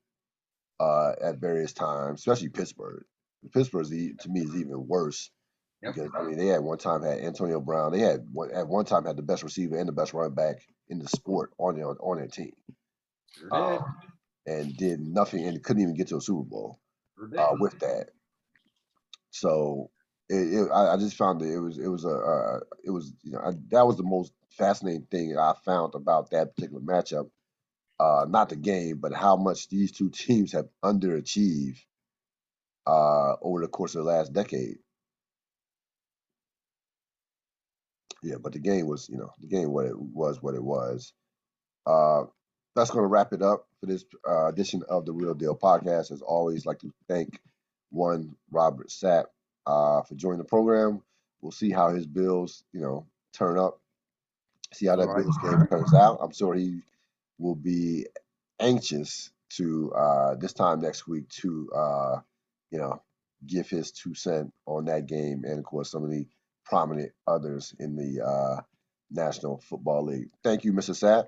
at various times, especially Pittsburgh. Pittsburgh's to me is even worse Yep. because I mean they had Antonio Brown. They at one time had the best receiver and the best running back in the sport on their team, Sure did. um, and did nothing and couldn't even get to a Super Bowl Sure did. with that. So I just found that it was that was the most fascinating thing I found about that particular matchup. Not the game, but how much these two teams have underachieved over the course of the last decade. Yeah, but the game was, what it was, what it was. Uh, that's going to wrap it up for this edition of the Real Deal Podcast. As always, like to thank one Robert Sapp for joining the program. We'll see how his Bills, turn up. See how All that right. Bills game turns out. I'm sure he will be anxious to this time next week to you know, give his 2 cents on that game, and of course some of the prominent others in the National Football League. Thank you, Mr. Sapp.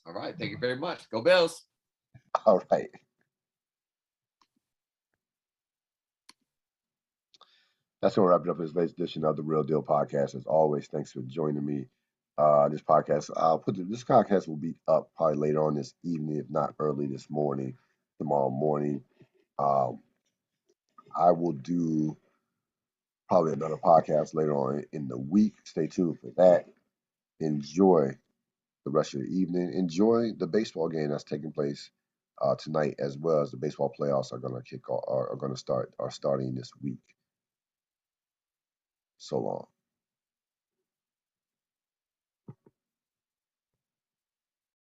All right. Thank you very much. Go Bills. All right. That's going to wrap it up for this latest edition of the Real Deal Podcast. As always, thanks for joining me. This podcast will be up probably later on this evening, if not early this morning, tomorrow morning. Um, I will do probably another podcast later on in the week. Stay tuned for that. Enjoy the rest of the evening. Enjoy the baseball game that's taking place tonight, as well as the baseball playoffs are going to kick off, are going to start, are starting this week. So long.